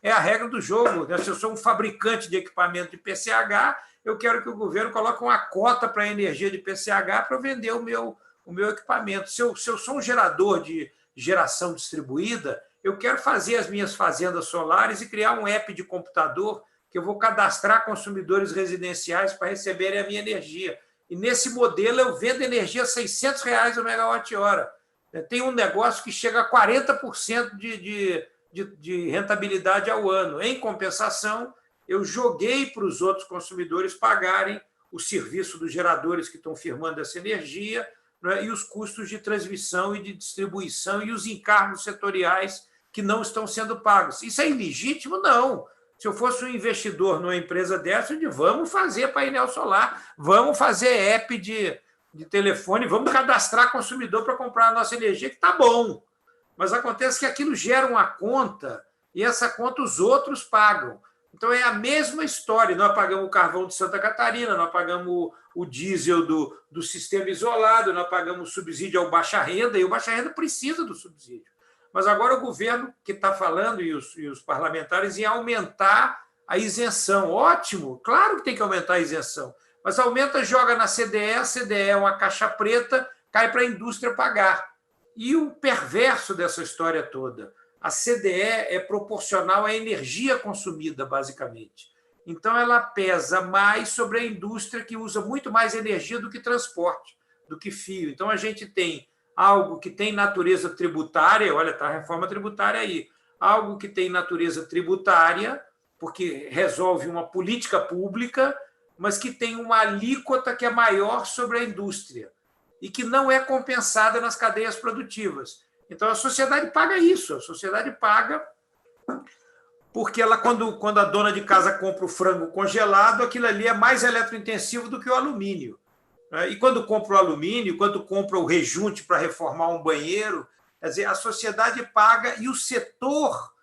Speaker 5: é a regra do jogo. Se eu sou um fabricante de equipamento de PCH, eu quero que o governo coloque uma cota para a energia de PCH para eu vender o meu equipamento. Se eu sou um gerador de geração distribuída, eu quero fazer as minhas fazendas solares e criar um app de computador que eu vou cadastrar consumidores residenciais para receberem a minha energia. E nesse modelo eu vendo energia a R$600 o megawatt-hora. Tem um negócio que chega a 40% de rentabilidade ao ano. Em compensação, eu joguei para os outros consumidores pagarem o serviço dos geradores que estão firmando essa energia, e os custos de transmissão e de distribuição e os encargos setoriais que não estão sendo pagos. Isso é ilegítimo? Não. Se eu fosse um investidor numa empresa dessa, eu digo, vamos fazer painel solar, vamos fazer app de telefone, vamos cadastrar consumidor para comprar a nossa energia, que está bom. Mas acontece que aquilo gera uma conta e essa conta os outros pagam. Então, é a mesma história. Nós pagamos o carvão de Santa Catarina, nós pagamos o diesel do sistema isolado, nós pagamos o subsídio ao baixa renda, e o baixa renda precisa do subsídio. Mas agora o governo que está falando e os parlamentares em aumentar a isenção. Ótimo, claro que tem que aumentar a isenção. Mas aumenta, joga na CDE, a CDE é uma caixa preta, cai para a indústria pagar. E o perverso dessa história toda, a CDE é proporcional à energia consumida, basicamente. Então, ela pesa mais sobre a indústria que usa muito mais energia do que transporte, do que fio. Então, a gente tem algo que tem natureza tributária, olha, está a reforma tributária aí, algo que tem natureza tributária, porque resolve uma política pública, mas que tem uma alíquota que é maior sobre a indústria e que não é compensada nas cadeias produtivas. Então, a sociedade paga isso, a sociedade paga porque ela, quando a dona de casa compra o frango congelado, aquilo ali é mais eletrointensivo do que o alumínio. E quando compra o alumínio, quando compra o rejunte para reformar um banheiro, quer dizer, a sociedade paga e o setor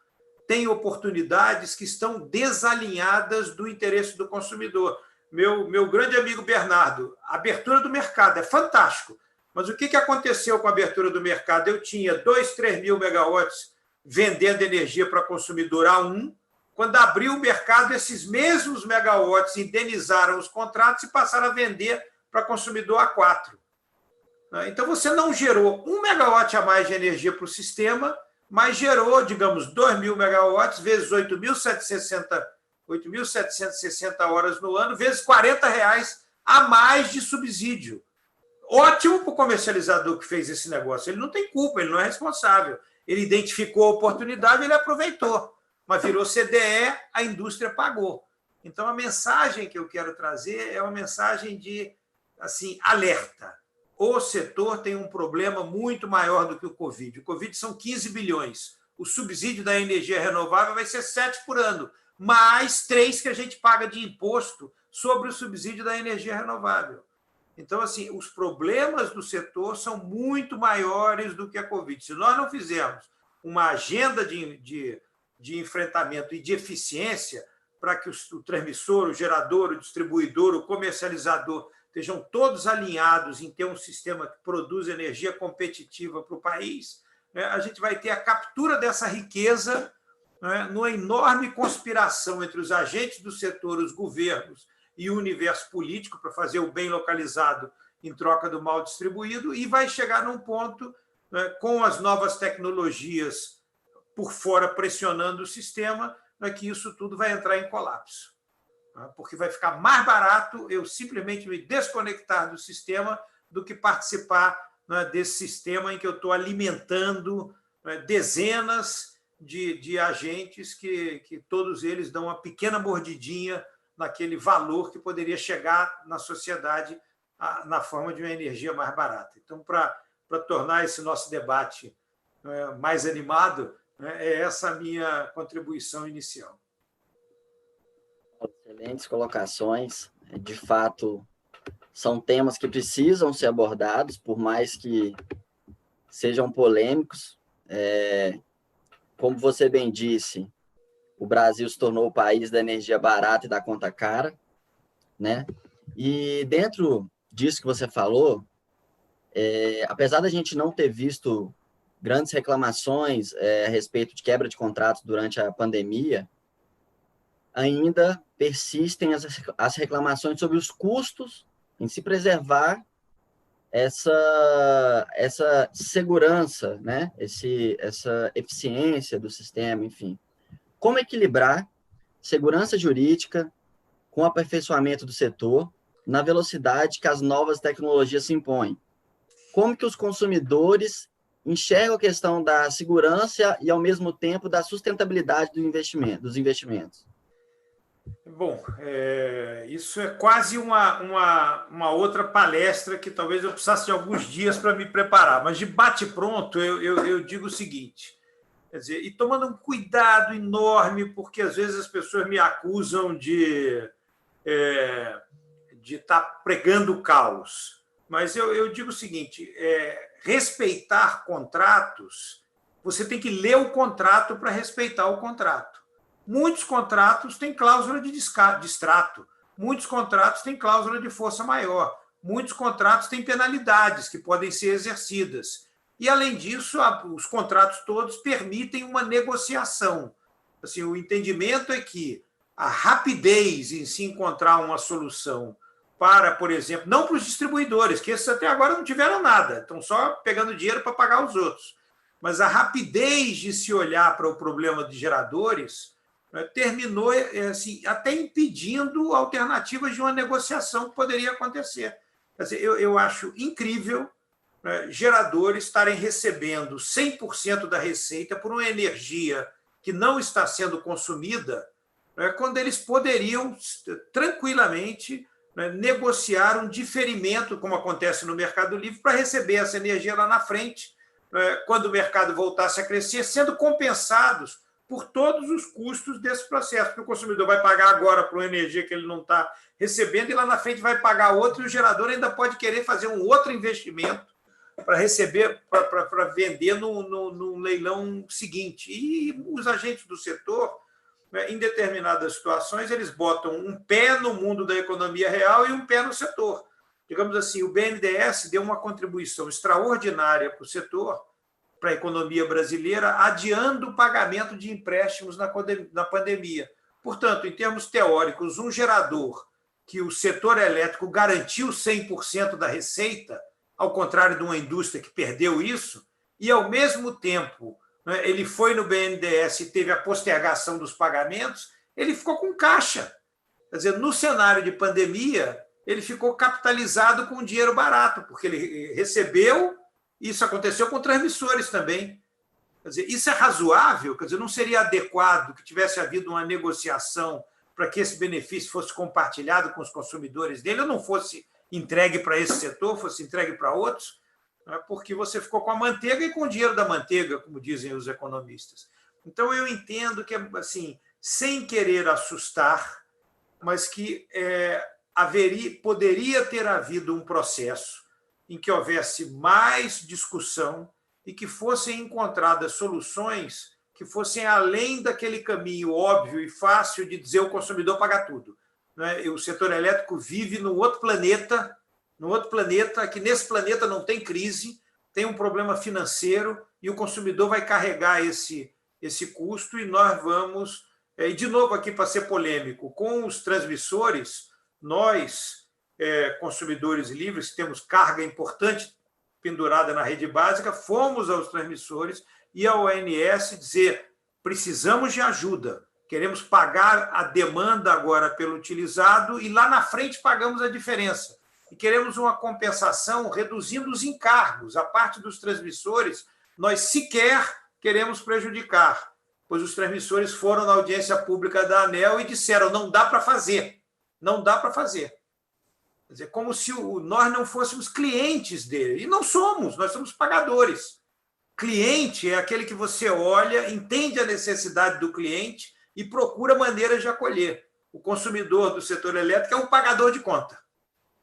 Speaker 5: tem oportunidades que estão desalinhadas do interesse do consumidor. Meu grande amigo Bernardo, a abertura do mercado é fantástico, mas o que aconteceu com a abertura do mercado? Eu tinha 2, 3 mil megawatts vendendo energia para consumidor A1, quando abriu o mercado, esses mesmos megawatts indenizaram os contratos e passaram a vender para consumidor A4. Então, você não gerou 1 megawatt a mais de energia para o sistema, mas gerou, digamos, 2 mil megawatts vezes 8.760 horas no ano, vezes R$40 a mais de subsídio. Ótimo para o comercializador que fez esse negócio. Ele não tem culpa, ele não é responsável. Ele identificou a oportunidade, ele aproveitou. Mas virou CDE, a indústria pagou. Então, a mensagem que eu quero trazer é uma mensagem de assim, alerta. O setor tem um problema muito maior do que o Covid. O Covid são 15 bilhões. O subsídio da energia renovável vai ser 7 por ano, mais 3 que a gente paga de imposto sobre o subsídio da energia renovável. Então, assim, os problemas do setor são muito maiores do que a Covid. Se nós não fizermos uma agenda de enfrentamento e de eficiência para que o transmissor, o gerador, o distribuidor, o comercializador estejam todos alinhados em ter um sistema que produz energia competitiva para o país, a gente vai ter a captura dessa riqueza numa enorme conspiração entre os agentes do setor, os governos e o universo político para fazer o bem localizado em troca do mal distribuído, e vai chegar num ponto, com as novas tecnologias por fora pressionando o sistema, que isso tudo vai entrar em colapso. Porque vai ficar mais barato eu simplesmente me desconectar do sistema do que participar desse sistema em que eu estou alimentando dezenas de agentes que todos eles dão uma pequena mordidinha naquele valor que poderia chegar na sociedade na forma de uma energia mais barata. Então, para tornar esse nosso debate mais animado, é essa a minha contribuição inicial.
Speaker 2: Excelentes colocações. De fato, são temas que precisam ser abordados, por mais que sejam polêmicos. Como você bem disse, o Brasil se tornou o país da energia barata e da conta cara, né? E dentro disso que você falou, apesar da gente não ter visto grandes reclamações a respeito de quebra de contratos durante a pandemia, ainda persistem as reclamações sobre os custos em se preservar essa segurança, né? Essa eficiência do sistema, enfim. Como equilibrar segurança jurídica com o aperfeiçoamento do setor na velocidade que as novas tecnologias se impõem? Como que os consumidores enxergam a questão da segurança e, ao mesmo tempo, da sustentabilidade dos investimentos?
Speaker 5: Bom, isso é quase uma outra palestra que talvez eu precisasse de alguns dias para me preparar, mas de bate-pronto eu digo o seguinte, quer dizer, e tomando um cuidado enorme, porque às vezes as pessoas me acusam de estar pregando o caos, mas eu digo o seguinte, respeitar contratos, você tem que ler o contrato para respeitar o contrato. Muitos contratos têm cláusula de distrato, muitos contratos têm cláusula de força maior, muitos contratos têm penalidades que podem ser exercidas. E, além disso, os contratos todos permitem uma negociação. Assim, o entendimento é que a rapidez em se encontrar uma solução para, por exemplo, não para os distribuidores, que esses até agora não tiveram nada, estão só pegando dinheiro para pagar os outros, mas a rapidez de se olhar para o problema de geradores terminou assim, até impedindo alternativas de uma negociação que poderia acontecer. Quer dizer, eu acho incrível geradores estarem recebendo 100% da receita por uma energia que não está sendo consumida quando eles poderiam tranquilamente negociar um diferimento, como acontece no Mercado Livre, para receber essa energia lá na frente, quando o mercado voltasse a crescer, sendo compensados por todos os custos desse processo, porque o consumidor vai pagar agora por uma energia que ele não está recebendo e lá na frente vai pagar outro, e o gerador ainda pode querer fazer um outro investimento para receber, para vender no leilão seguinte. E os agentes do setor, em determinadas situações, eles botam um pé no mundo da economia real e um pé no setor. Digamos assim, o BNDES deu uma contribuição extraordinária para o setor, para a economia brasileira, adiando o pagamento de empréstimos na pandemia. Portanto, em termos teóricos, um gerador que o setor elétrico garantiu 100% da receita, ao contrário de uma indústria que perdeu isso, e, ao mesmo tempo, ele foi no BNDES e teve a postergação dos pagamentos, ele ficou com caixa. Quer dizer, no cenário de pandemia, ele ficou capitalizado com dinheiro barato, porque ele recebeu. Isso aconteceu com transmissores também. Quer dizer, isso é razoável? Quer dizer, não seria adequado que tivesse havido uma negociação para que esse benefício fosse compartilhado com os consumidores dele, ou não fosse entregue para esse setor, fosse entregue para outros? Porque você ficou com a manteiga e com o dinheiro da manteiga, como dizem os economistas. Então, eu entendo que, assim, sem querer assustar, mas que poderia ter havido um processo em que houvesse mais discussão e que fossem encontradas soluções que fossem além daquele caminho óbvio e fácil de dizer o consumidor paga tudo. O setor elétrico vive num outro planeta, que nesse planeta não tem crise, tem um problema financeiro e o consumidor vai carregar esse custo e nós vamos... E, de novo, aqui para ser polêmico, com os transmissores, nós, consumidores livres, que temos carga importante pendurada na rede básica, fomos aos transmissores e ao ONS dizer: precisamos de ajuda, queremos pagar a demanda agora pelo utilizado e lá na frente pagamos a diferença. E queremos uma compensação reduzindo os encargos. A parte dos transmissores, nós sequer queremos prejudicar, pois os transmissores foram na audiência pública da ANEEL e disseram: não dá para fazer, não dá para fazer. Quer dizer, como se nós não fôssemos clientes dele. E não somos, nós somos pagadores. Cliente é aquele que você olha, entende a necessidade do cliente e procura maneiras de acolher. O consumidor do setor elétrico é um pagador de conta,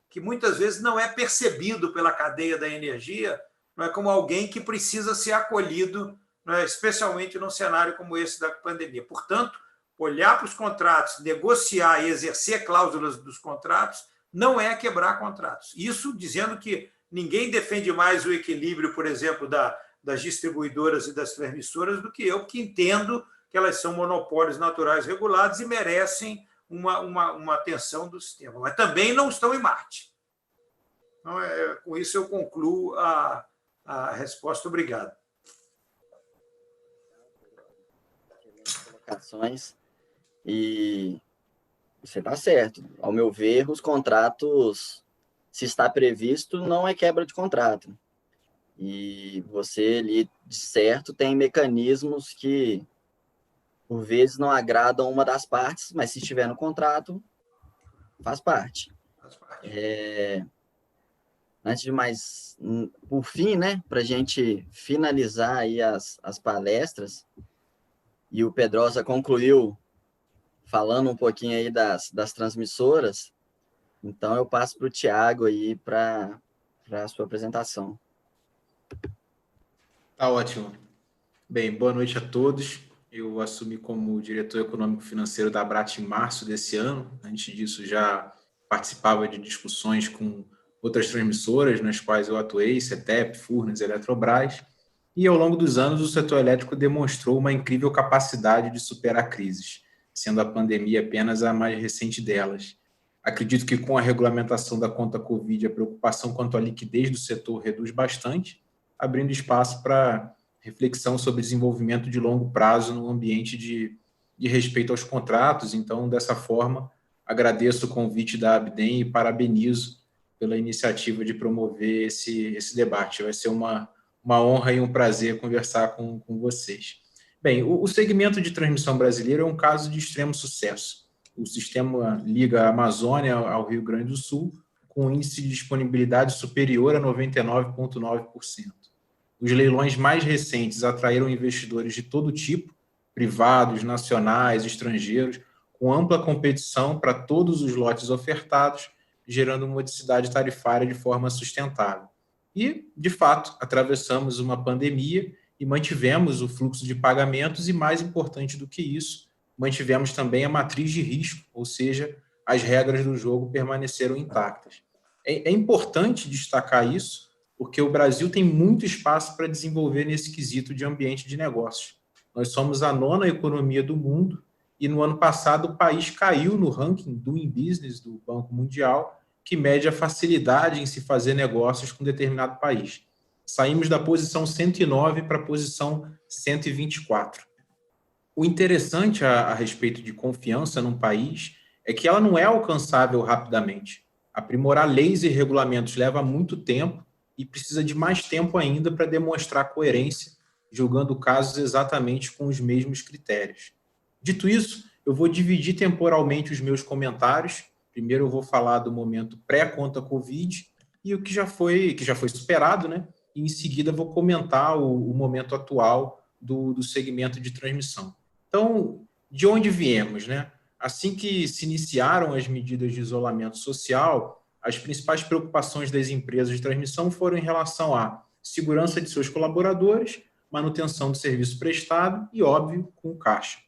Speaker 5: que muitas vezes não é percebido pela cadeia da energia, não é como alguém que precisa ser acolhido, especialmente num cenário como esse da pandemia. Portanto, olhar para os contratos, negociar e exercer cláusulas dos contratos não é quebrar contratos. Isso dizendo que ninguém defende mais o equilíbrio, por exemplo, das distribuidoras e das transmissoras do que eu, que entendo que elas são monopólios naturais regulados e merecem uma atenção do sistema. Mas também não estão em Marte. Então, com isso eu concluo a resposta. Obrigado.
Speaker 2: Colocações. E você está certo. Ao meu ver, os contratos, se está previsto, não é quebra de contrato. E você ali, de certo, tem mecanismos que, por vezes, não agradam uma das partes, mas se estiver no contrato, faz parte. Antes de mais, por fim, né, para a gente finalizar aí as palestras, e o Pedrosa concluiu falando um pouquinho aí das transmissoras, então eu passo para o Tiago aí para a sua apresentação.
Speaker 6: Tá ótimo. Bem, boa noite a todos. Eu assumi como diretor econômico-financeiro da Abrat em março desse ano. Antes disso, já participava de discussões com outras transmissoras, nas quais eu atuei, CETEP, Furnas, Eletrobras. E, ao longo dos anos, o setor elétrico demonstrou uma incrível capacidade de superar crises, sendo a pandemia apenas a mais recente delas. Acredito que, com a regulamentação da conta Covid, a preocupação quanto à liquidez do setor reduz bastante, abrindo espaço para reflexão sobre desenvolvimento de longo prazo no ambiente de respeito aos contratos. Então, dessa forma, agradeço o convite da Abdem e parabenizo pela iniciativa de promover esse debate. Vai ser uma honra e um prazer conversar com vocês. Bem, o segmento de transmissão brasileiro é um caso de extremo sucesso. O sistema liga a Amazônia ao Rio Grande do Sul, com um índice de disponibilidade superior a 99,9%. Os leilões mais recentes atraíram investidores de todo tipo, privados, nacionais, estrangeiros, com ampla competição para todos os lotes ofertados, gerando modicidade tarifária de forma sustentável. E, de fato, atravessamos uma pandemia e mantivemos o fluxo de pagamentos e, mais importante do que isso, mantivemos também a matriz de risco, ou seja, as regras do jogo permaneceram intactas. É importante destacar isso, porque o Brasil tem muito espaço para desenvolver nesse quesito de ambiente de negócios. Nós somos a 9ª economia do mundo e, no ano passado, o país caiu no ranking Doing Business do Banco Mundial, que mede a facilidade em se fazer negócios com determinado país. Saímos da posição 109 para a posição 124. O interessante a respeito de confiança num país é que ela não é alcançável rapidamente. Aprimorar leis e regulamentos leva muito tempo e precisa de mais tempo ainda para demonstrar coerência, julgando casos exatamente com os mesmos critérios. Dito isso, eu vou dividir temporalmente os meus comentários. Primeiro eu vou falar do momento pré-conta Covid e o que já foi superado, né? E em seguida vou comentar o momento atual do segmento de transmissão. Então, de onde viemos, né? Assim que se iniciaram as medidas de isolamento social, as principais preocupações das empresas de transmissão foram em relação à segurança de seus colaboradores, manutenção do serviço prestado e, óbvio, com o caixa.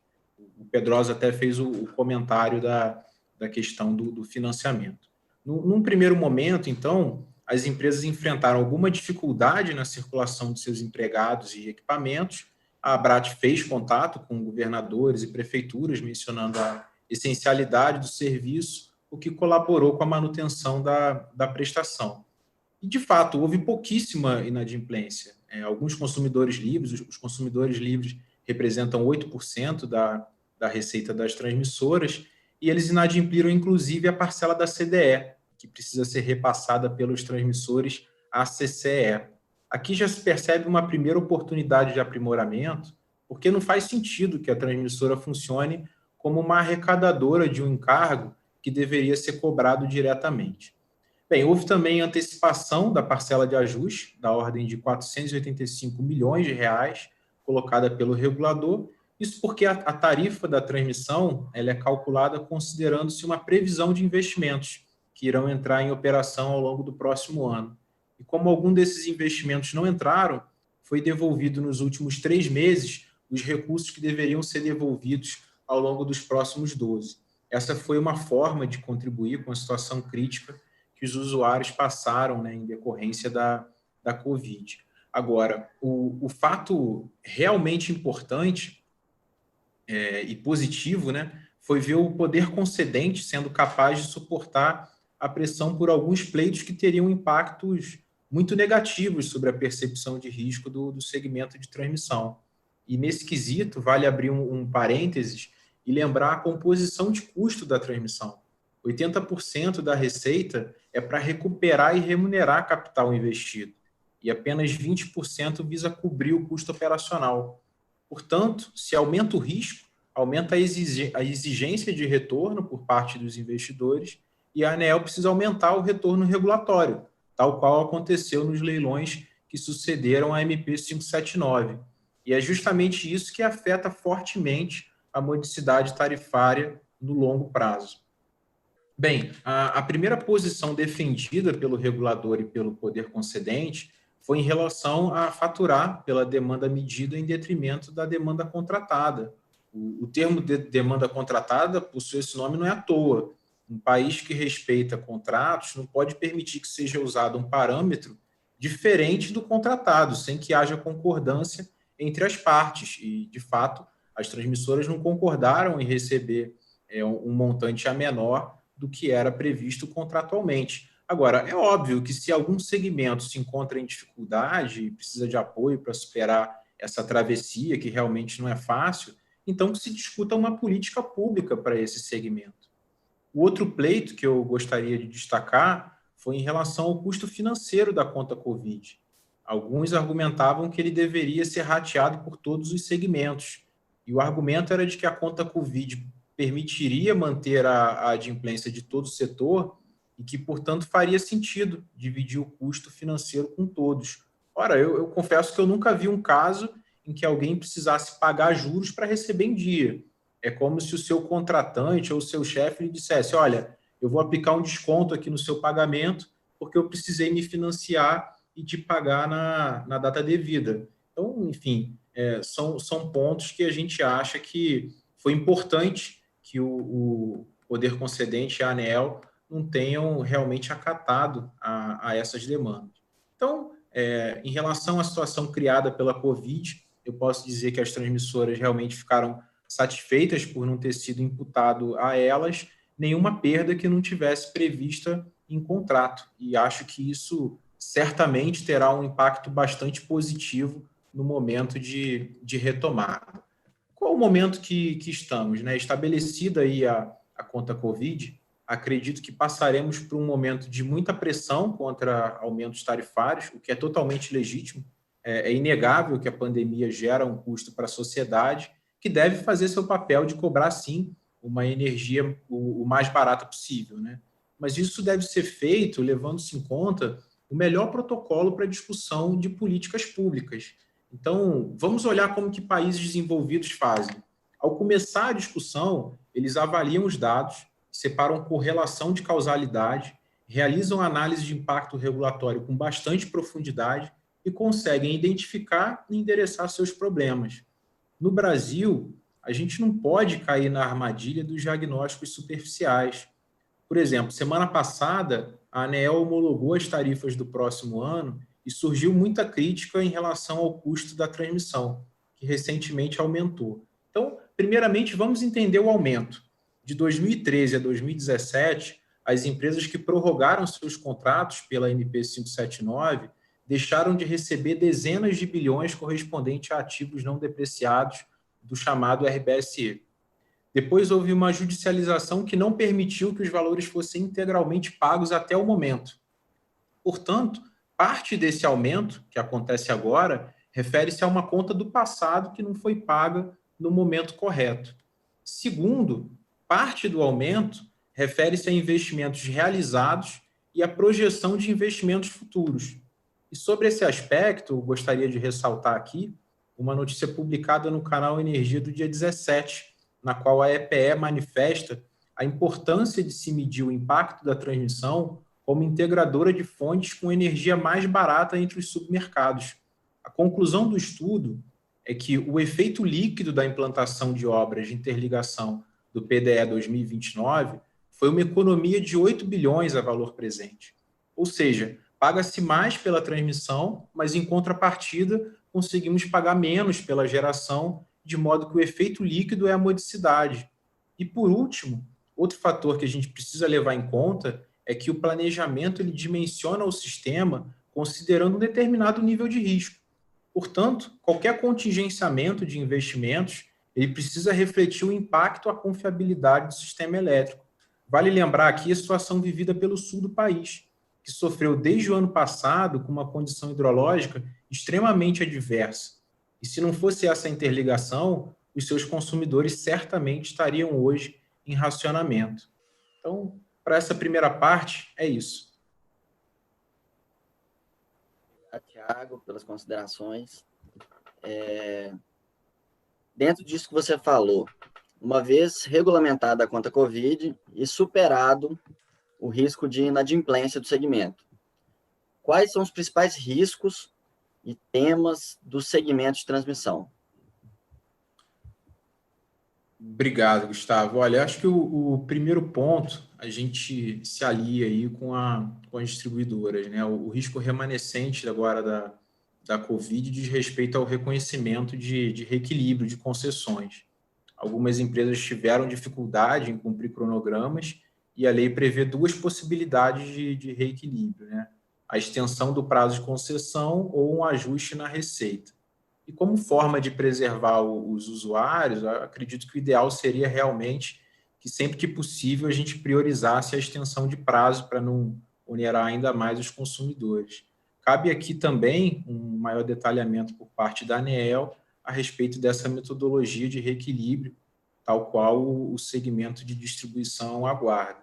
Speaker 6: O Pedrosa até fez o comentário da questão do financiamento. Num primeiro momento, então, as empresas enfrentaram alguma dificuldade na circulação de seus empregados e equipamentos. A Abrat fez contato com governadores e prefeituras, mencionando a essencialidade do serviço, o que colaborou com a manutenção da prestação. E, de fato, houve pouquíssima inadimplência. Alguns consumidores livres, os consumidores livres representam 8% da receita das transmissoras, e eles inadimpliram, inclusive, a parcela da CDE, que precisa ser repassada pelos transmissores à CCE. Aqui já se percebe uma primeira oportunidade de aprimoramento, porque não faz sentido que a transmissora funcione como uma arrecadadora de um encargo que deveria ser cobrado diretamente. Bem, houve também antecipação da parcela de ajuste, da ordem de R$ 485 milhões, colocada pelo regulador. Isso porque a tarifa da transmissão ela é calculada considerando-se uma previsão de investimentos que irão entrar em operação ao longo do próximo ano. E como algum desses investimentos não entraram, foi devolvido nos últimos 3 meses os recursos que deveriam ser devolvidos ao longo dos próximos 12. Essa foi uma forma de contribuir com a situação crítica que os usuários passaram, né, em decorrência da Covid. Agora, o fato realmente importante e positivo, né, foi ver o poder concedente sendo capaz de suportar a pressão por alguns pleitos que teriam impactos muito negativos sobre a percepção de risco do segmento de transmissão. E nesse quesito, vale abrir um parênteses e lembrar a composição de custo da transmissão. 80% da receita é para recuperar e remunerar capital investido, e apenas 20% visa cobrir o custo operacional. Portanto, se aumenta o risco, aumenta a exigência de retorno por parte dos investidores, e a ANEEL precisa aumentar o retorno regulatório, tal qual aconteceu nos leilões que sucederam à MP 579. E é justamente isso que afeta fortemente a modicidade tarifária no longo prazo. Bem, a primeira posição defendida pelo regulador e pelo poder concedente foi em relação a faturar pela demanda medida em detrimento da demanda contratada. O termo de demanda contratada possui esse nome não é à toa. Um país que respeita contratos não pode permitir que seja usado um parâmetro diferente do contratado, sem que haja concordância entre as partes. E, de fato, as transmissoras não concordaram em receber um montante a menor do que era previsto contratualmente. Agora, é óbvio que se algum segmento se encontra em dificuldade e precisa de apoio para superar essa travessia, que realmente não é fácil, então que se discuta uma política pública para esse segmento. O outro pleito que eu gostaria de destacar foi em relação ao custo financeiro da conta Covid. Alguns argumentavam que ele deveria ser rateado por todos os segmentos. E o argumento era de que a conta Covid permitiria manter a adimplência de todo o setor e que, portanto, faria sentido dividir o custo financeiro com todos. Ora, eu confesso que eu nunca vi um caso em que alguém precisasse pagar juros para receber em dia. É como se o seu contratante ou o seu chefe lhe dissesse, olha, eu vou aplicar um desconto aqui no seu pagamento porque eu precisei me financiar e te pagar na data devida. Então, enfim, são pontos que a gente acha que foi importante que o poder concedente e a ANEEL não tenham realmente acatado a essas demandas. Então, em relação à situação criada pela Covid, eu posso dizer que as transmissoras realmente ficaram satisfeitas por não ter sido imputado a elas nenhuma perda que não tivesse prevista em contrato. E acho que isso certamente terá um impacto bastante positivo no momento de retomada. Qual o momento que estamos? Né? Estabelecida aí a conta Covid, acredito que passaremos por um momento de muita pressão contra aumentos tarifários, o que é totalmente legítimo. É inegável que a pandemia gera um custo para a sociedade, que deve fazer seu papel de cobrar, sim, uma energia o mais barata possível. Né? Mas isso deve ser feito levando-se em conta o melhor protocolo para a discussão de políticas públicas. Então, vamos olhar como que países desenvolvidos fazem. Ao começar a discussão, eles avaliam os dados, separam correlação de causalidade, realizam análise de impacto regulatório com bastante profundidade e conseguem identificar e endereçar seus problemas. No Brasil, a gente não pode cair na armadilha dos diagnósticos superficiais. Por exemplo, semana passada, a ANEEL homologou as tarifas do próximo ano e surgiu muita crítica em relação ao custo da transmissão, que recentemente aumentou. Então, primeiramente, vamos entender o aumento. De 2013 a 2017, as empresas que prorrogaram seus contratos pela MP 579 deixaram de receber dezenas de bilhões correspondentes a ativos não depreciados do chamado RBSE. Depois houve uma judicialização que não permitiu que os valores fossem integralmente pagos até o momento. Portanto, parte desse aumento, que acontece agora, refere-se a uma conta do passado que não foi paga no momento correto. Segundo, parte do aumento refere-se a investimentos realizados e a projeção de investimentos futuros. E sobre esse aspecto, eu gostaria de ressaltar aqui uma notícia publicada no canal Energia do dia 17, na qual a EPE manifesta a importância de se medir o impacto da transmissão como integradora de fontes com energia mais barata entre os submercados. A conclusão do estudo é que o efeito líquido da implantação de obras de interligação do PDE 2029 foi uma economia de 8 bilhões a valor presente. Ou seja, paga-se mais pela transmissão, mas em contrapartida conseguimos pagar menos pela geração, de modo que o efeito líquido é a modicidade. E por último, outro fator que a gente precisa levar em conta é que o planejamento ele dimensiona o sistema considerando um determinado nível de risco. Portanto, qualquer contingenciamento de investimentos ele precisa refletir o impacto à confiabilidade do sistema elétrico. Vale lembrar aqui a situação vivida pelo sul do país, que sofreu desde o ano passado com uma condição hidrológica extremamente adversa. E se não fosse essa interligação, os seus consumidores certamente estariam hoje em racionamento. Então, para essa primeira parte, é isso.
Speaker 2: Obrigado, Thiago, pelas considerações. Dentro disso que você falou, uma vez regulamentada a conta Covid e superado o risco de inadimplência do segmento, quais são os principais riscos e temas do segmento de transmissão?
Speaker 6: Obrigado, Gustavo. Olha, acho que o primeiro ponto, a gente se alia aí com as distribuidoras, né? O risco remanescente agora da Covid diz respeito ao reconhecimento de reequilíbrio de concessões. Algumas empresas tiveram dificuldade em cumprir cronogramas e a lei prevê duas possibilidades de reequilíbrio, né? A extensão do prazo de concessão ou um ajuste na receita. E como forma de preservar os usuários, acredito que o ideal seria realmente que sempre que possível a gente priorizasse a extensão de prazo para não onerar ainda mais os consumidores. Cabe aqui também um maior detalhamento por parte da ANEEL a respeito dessa metodologia de reequilíbrio, tal qual o segmento de distribuição aguarda.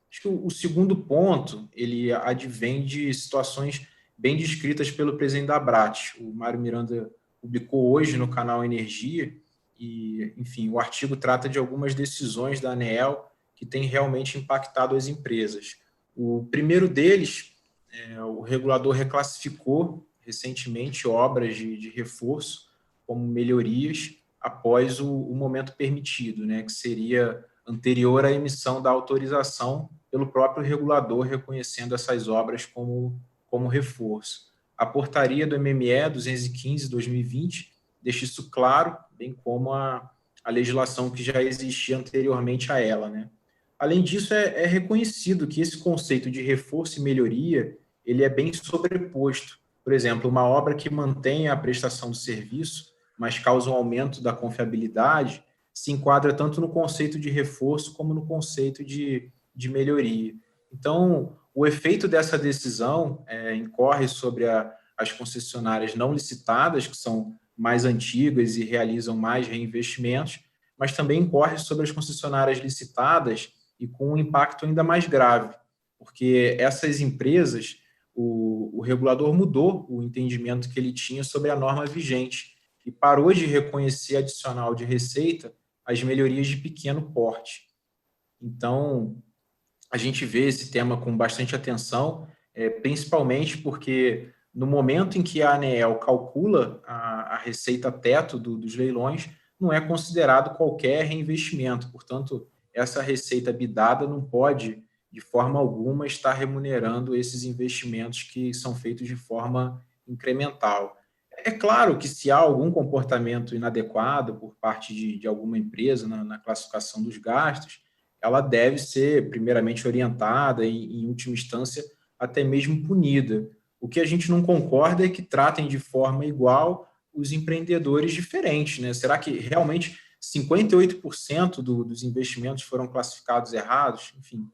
Speaker 6: Acho que o segundo ponto, ele advém de situações bem descritas pelo presidente da Abrat. O Mário Miranda publicou hoje no canal Energia, e, enfim, o artigo trata de algumas decisões da ANEEL que têm realmente impactado as empresas. O primeiro deles, o regulador reclassificou recentemente obras de reforço como melhorias após o momento permitido, né, que seria anterior à emissão da autorização pelo próprio regulador reconhecendo essas obras como reforço. A portaria do MME 215/2020 deixa isso claro, bem como a legislação que já existia anteriormente a ela, né? Além disso, é reconhecido que esse conceito de reforço e melhoria ele é bem sobreposto. Por exemplo, uma obra que mantém a prestação do serviço, mas causa um aumento da confiabilidade, se enquadra tanto no conceito de reforço como no conceito de melhoria. Então, o efeito dessa decisão incorre sobre as concessionárias não licitadas, que são mais antigas e realizam mais reinvestimentos, mas também incorre sobre as concessionárias licitadas e com um impacto ainda mais grave, porque essas empresas, o regulador mudou o entendimento que ele tinha sobre a norma vigente e parou de reconhecer adicional de receita as melhorias de pequeno porte. Então, a gente vê esse tema com bastante atenção, principalmente porque no momento em que a ANEEL calcula a receita teto dos leilões, não é considerado qualquer reinvestimento. Portanto, essa receita bidada não pode, de forma alguma, estar remunerando esses investimentos que são feitos de forma incremental. É claro que se há algum comportamento inadequado por parte de alguma empresa na classificação dos gastos, ela deve ser primeiramente orientada e, em última instância, até mesmo punida. O que a gente não concorda é que tratem de forma igual os empreendedores diferentes, né? Será que realmente 58% dos investimentos foram classificados errados? Enfim,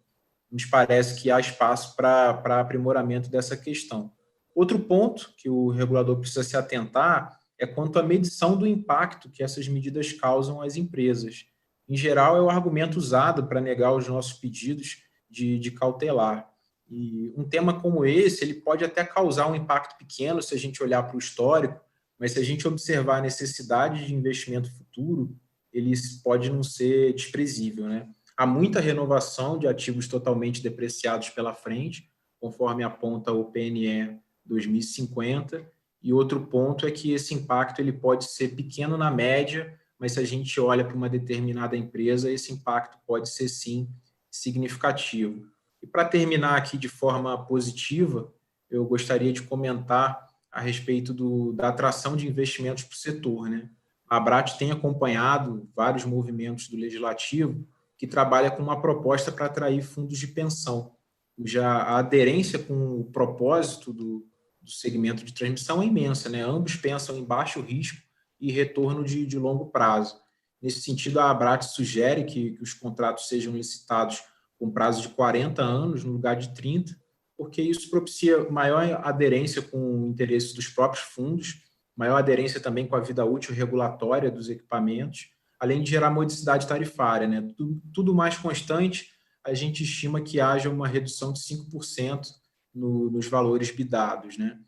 Speaker 6: nos parece que há espaço para aprimoramento dessa questão. Outro ponto que o regulador precisa se atentar é quanto à medição do impacto que essas medidas causam às empresas. Em geral, é o argumento usado para negar os nossos pedidos de cautelar. E um tema como esse, ele pode até causar um impacto pequeno se a gente olhar para o histórico, mas se a gente observar a necessidade de investimento futuro, ele pode não ser desprezível, né? Há muita renovação de ativos totalmente depreciados pela frente, conforme aponta o PNE 2050, e outro ponto é que esse impacto ele pode ser pequeno na média, mas se a gente olha para uma determinada empresa, esse impacto pode ser, sim, significativo. E para terminar aqui de forma positiva, eu gostaria de comentar a respeito da atração de investimentos para o setor, né? A Abrat tem acompanhado vários movimentos do Legislativo que trabalha com uma proposta para atrair fundos de pensão, cuja a aderência com o propósito do segmento de transmissão é imensa, né? Ambos pensam em baixo risco e retorno de longo prazo. Nesse sentido, a Abrat sugere que os contratos sejam licitados com prazo de 40 anos, no lugar de 30, porque isso propicia maior aderência com o interesse dos próprios fundos, maior aderência também com a vida útil regulatória dos equipamentos, além de gerar modicidade tarifária, né? Tudo mais constante, a gente estima que haja uma redução de 5% nos valores bidados, né?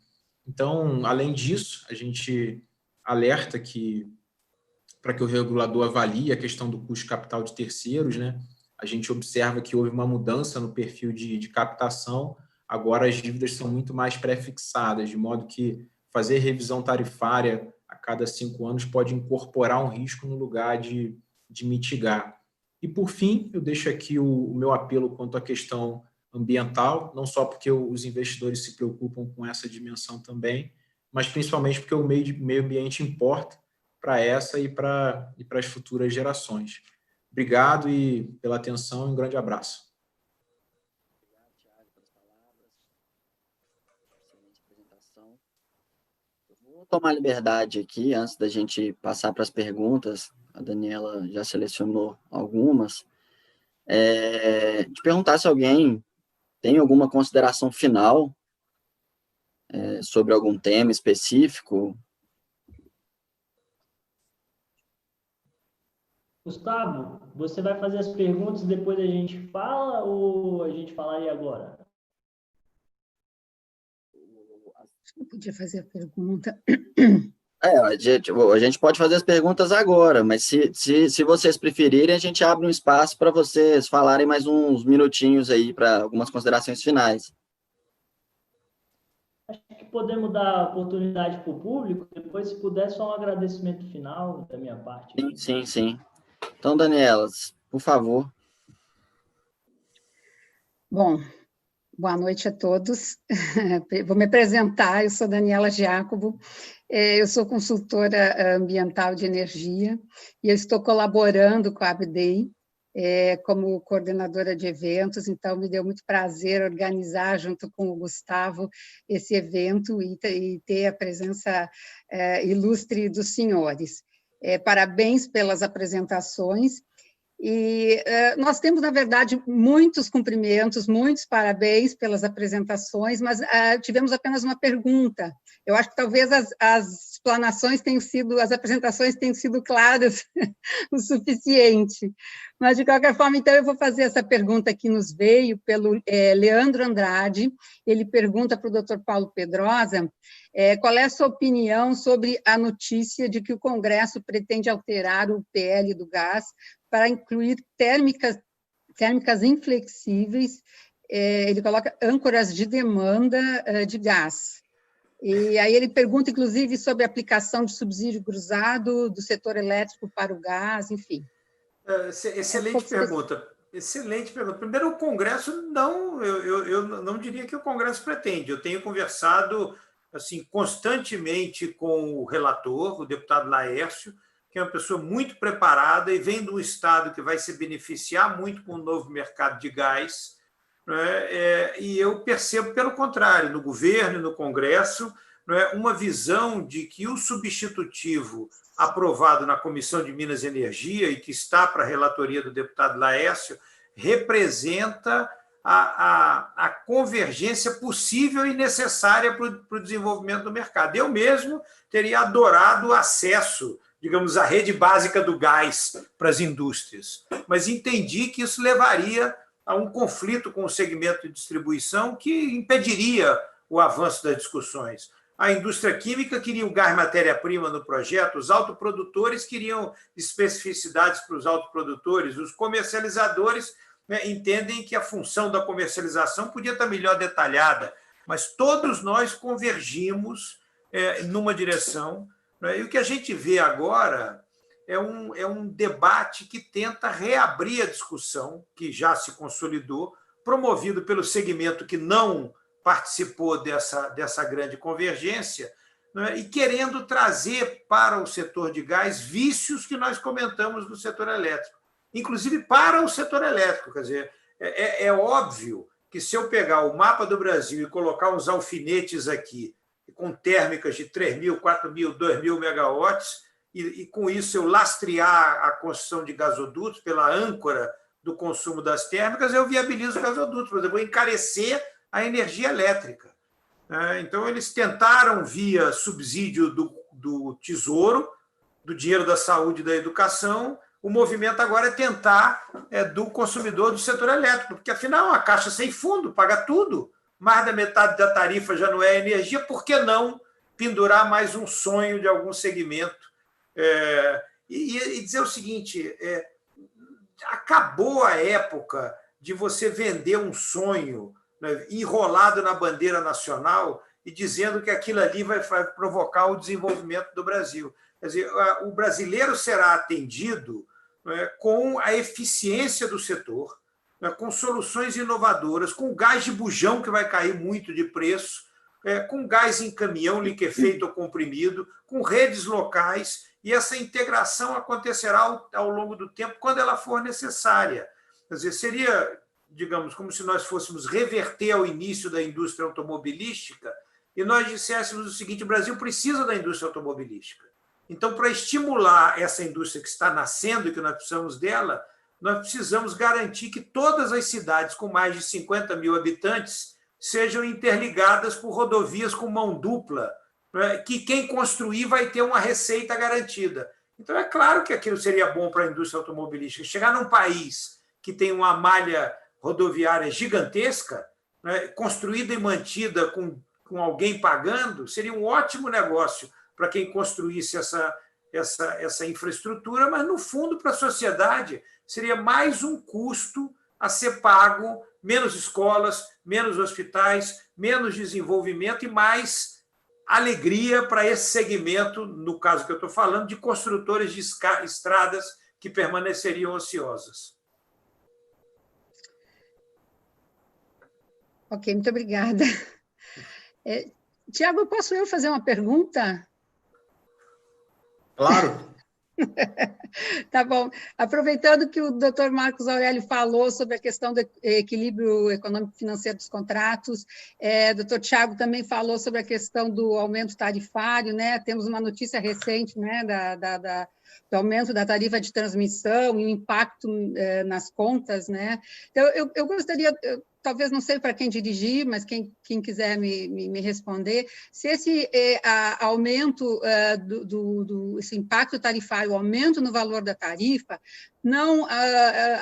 Speaker 6: Então, além disso, a gente alerta que, para que o regulador avalie a questão do custo de capital de terceiros, né? A gente observa que houve uma mudança no perfil de captação, agora as dívidas são muito mais pré-fixadas, de modo que fazer revisão tarifária a cada 5 anos pode incorporar um risco no lugar de mitigar. E, por fim, eu deixo aqui o meu apelo quanto à questão ambiental, não só porque os investidores se preocupam com essa dimensão também, mas principalmente porque o meio ambiente importa para essa e para as futuras gerações. Obrigado e pela atenção e um grande abraço.
Speaker 2: Obrigado, Thiago, pelas palavras. Excelente apresentação. Eu vou tomar liberdade aqui, antes da gente passar para as perguntas, a Daniela já selecionou algumas, de perguntar se alguém tem alguma consideração final sobre algum tema específico.
Speaker 3: Gustavo, você vai fazer as perguntas e depois a gente fala ou a gente falaria agora?
Speaker 7: Eu podia fazer a pergunta.
Speaker 2: A gente pode fazer as perguntas agora, mas se vocês preferirem, a gente abre um espaço para vocês falarem mais uns minutinhos aí para algumas considerações finais.
Speaker 3: Acho que podemos dar oportunidade para o público, depois, se puder, só um agradecimento final da minha parte.
Speaker 2: Sim. Então, Daniela, por favor.
Speaker 7: Bom, boa noite a todos. Vou me apresentar, eu sou Daniela Giacobo, eu sou consultora ambiental de energia e eu estou colaborando com a ABDEI como coordenadora de eventos, então me deu muito prazer organizar junto com o Gustavo esse evento e ter a presença ilustre dos senhores. Parabéns pelas apresentações. E nós temos, na verdade, muitos cumprimentos, muitos parabéns pelas apresentações, mas tivemos apenas uma pergunta. Eu acho que talvez as explanações tenham sido, as apresentações tenham sido claras o suficiente. Mas, de qualquer forma, então, eu vou fazer essa pergunta que nos veio pelo Leandro Andrade. Ele pergunta para o Dr. Paulo Pedrosa qual é a sua opinião sobre a notícia de que o Congresso pretende alterar o PL do gás para incluir térmicas inflexíveis, ele coloca âncoras de demanda de gás. E aí ele pergunta, inclusive, sobre a aplicação de subsídio cruzado do setor elétrico para o gás, enfim.
Speaker 5: Excelente pergunta. Excelente pergunta. Primeiro, o Congresso eu não diria que o Congresso pretende. Eu tenho conversado assim constantemente com o relator, o deputado Laércio, que é uma pessoa muito preparada e vem de um estado que vai se beneficiar muito com o novo mercado de gás, né? E eu percebo, pelo contrário, no governo e no Congresso, né, uma visão de que o substitutivo aprovado na Comissão de Minas e Energia e que está para a relatoria do deputado Laércio representa a convergência possível e necessária para o desenvolvimento do mercado. Eu mesmo teria adorado o acesso, digamos, à rede básica do gás para as indústrias, mas entendi que isso levaria a um conflito com o segmento de distribuição que impediria o avanço das discussões. A indústria química queria o gás matéria-prima no projeto, os autoprodutores queriam especificidades para os autoprodutores, os comercializadores, né, entendem que a função da comercialização podia estar melhor detalhada, mas todos nós convergimos numa direção, né, e o que a gente vê agora é um debate que tenta reabrir a discussão, que já se consolidou, promovido pelo segmento que não participou dessa grande convergência, né, e querendo trazer para o setor de gás vícios que nós comentamos no setor elétrico, inclusive para o setor elétrico. Quer dizer, é óbvio que se eu pegar o mapa do Brasil e colocar uns alfinetes aqui, com térmicas de 3.000, 4.000, 2.000 megawatts, e com isso eu lastrear a construção de gasodutos pela âncora do consumo das térmicas, eu viabilizo o gasoduto, mas eu vou encarecer a energia elétrica. Então, eles tentaram, via subsídio do Tesouro, do dinheiro da saúde e da educação, o movimento agora é tentar do consumidor do setor elétrico, porque, afinal, a caixa sem fundo, paga tudo, mais da metade da tarifa já não é energia, por que não pendurar mais um sonho de algum segmento? E dizer o seguinte, acabou a época de você vender um sonho, né, enrolado na bandeira nacional e dizendo que aquilo ali vai provocar o desenvolvimento do Brasil. Quer dizer, o brasileiro será atendido, né, com a eficiência do setor, né, com soluções inovadoras, com gás de bujão que vai cair muito de preço, com gás em caminhão, liquefeito ou comprimido, com redes locais, e essa integração acontecerá ao longo do tempo, quando ela for necessária. Quer dizer, seria, digamos, como se nós fôssemos reverter ao início da indústria automobilística e nós disséssemos o seguinte: o Brasil precisa da indústria automobilística. Então, para estimular essa indústria que está nascendo e que nós precisamos dela, nós precisamos garantir que todas as cidades com mais de 50.000 habitantes sejam interligadas por rodovias com mão dupla, que quem construir vai ter uma receita garantida. Então, é claro que aquilo seria bom para a indústria automobilística. Chegar num país que tem uma malha rodoviária gigantesca, construída e mantida com alguém pagando, seria um ótimo negócio para quem construísse essa infraestrutura, mas, no fundo, para a sociedade, seria mais um custo a ser pago, menos escolas, menos hospitais, menos desenvolvimento e mais alegria para esse segmento, no caso que eu estou falando, de construtores de estradas que permaneceriam ociosas.
Speaker 7: Ok, muito obrigada. Tiago, posso eu fazer uma pergunta?
Speaker 6: Claro.
Speaker 7: Tá bom. Aproveitando que o Dr. Marcos Aurélio falou sobre a questão do equilíbrio econômico-financeiro dos contratos, Dr. Tiago também falou sobre a questão do aumento tarifário, né? Temos uma notícia recente, né, do aumento da tarifa de transmissão e o impacto nas contas, né? Então, eu gostaria, talvez não sei para quem dirigir, mas quem quiser me responder, se esse aumento esse impacto tarifário, o aumento no valor da tarifa, não,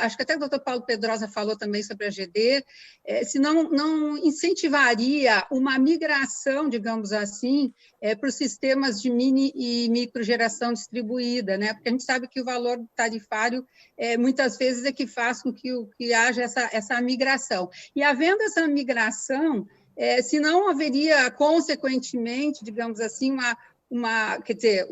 Speaker 7: acho que até o doutor Paulo Pedrosa falou também sobre a GD, se não incentivaria uma migração, digamos assim, para os sistemas de mini e microgeração distribuída, né? Porque a gente sabe que o valor tarifário, muitas vezes, é que faz com que haja essa migração. E havendo essa migração, se não haveria, consequentemente, digamos assim, quer dizer,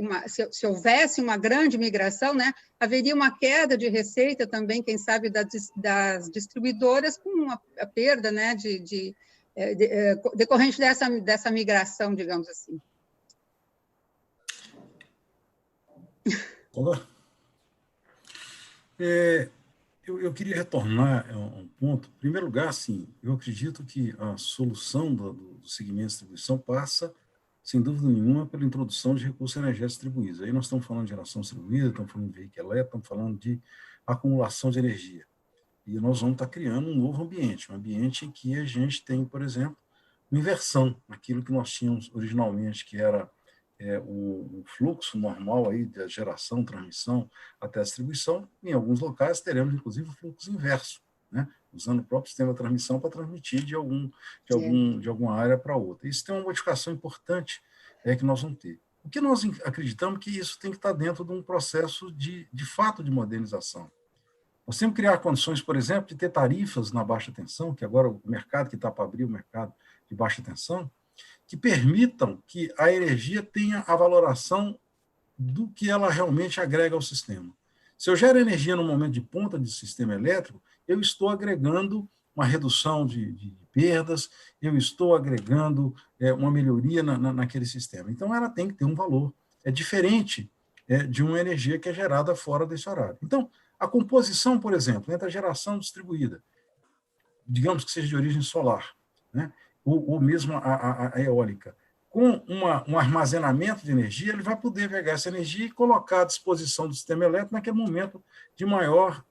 Speaker 7: se houvesse uma grande migração, né, haveria uma queda de receita também, quem sabe, das distribuidoras, com a perda, né, decorrente dessa migração, digamos assim.
Speaker 4: Olá. Eu queria retornar a um ponto. Em primeiro lugar, sim, eu acredito que a solução do segmento de distribuição passa, sem dúvida nenhuma, pela introdução de recursos energéticos distribuídos. Aí nós estamos falando de geração distribuída, estamos falando de veículo elétrico, estamos falando de acumulação de energia. E nós vamos estar criando um novo ambiente, um ambiente em que a gente tem, por exemplo, uma inversão naquilo que nós tínhamos originalmente, que era o fluxo normal aí da geração, transmissão até a distribuição. Em alguns locais teremos, inclusive, o fluxo inverso, né? Usando o próprio sistema de transmissão para transmitir de alguma área para outra. Isso tem uma modificação importante que nós vamos ter. O que nós acreditamos que isso tem que estar dentro de um processo de fato de modernização. Nós temos que criar condições, por exemplo, de ter tarifas na baixa tensão, que agora o mercado que está para abrir o mercado de baixa tensão, que permitam que a energia tenha a valoração do que ela realmente agrega ao sistema. Se eu gero energia no momento de ponta de sistema elétrico, eu estou agregando uma redução de perdas, eu estou agregando uma melhoria naquele sistema. Então, ela tem que ter um valor. É diferente de uma energia que é gerada fora desse horário. Então, a composição, por exemplo, entre a geração distribuída, digamos que seja de origem solar, né? ou mesmo a eólica, com um armazenamento de energia, ele vai poder pegar essa energia e colocar à disposição do sistema elétrico naquele momento de maior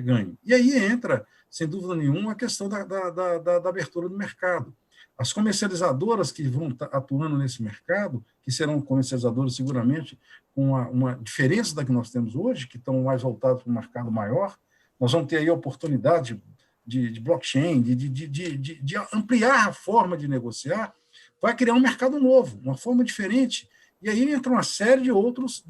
Speaker 4: ganho. E aí entra, sem dúvida nenhuma, a questão da abertura do mercado. As comercializadoras que vão estar atuando nesse mercado, que serão comercializadoras seguramente com uma diferença da que nós temos hoje, que estão mais voltados para um mercado maior, nós vamos ter aí a oportunidade de blockchain, de ampliar a forma de negociar, vai criar um mercado novo, uma forma diferente. E aí entra uma série de outros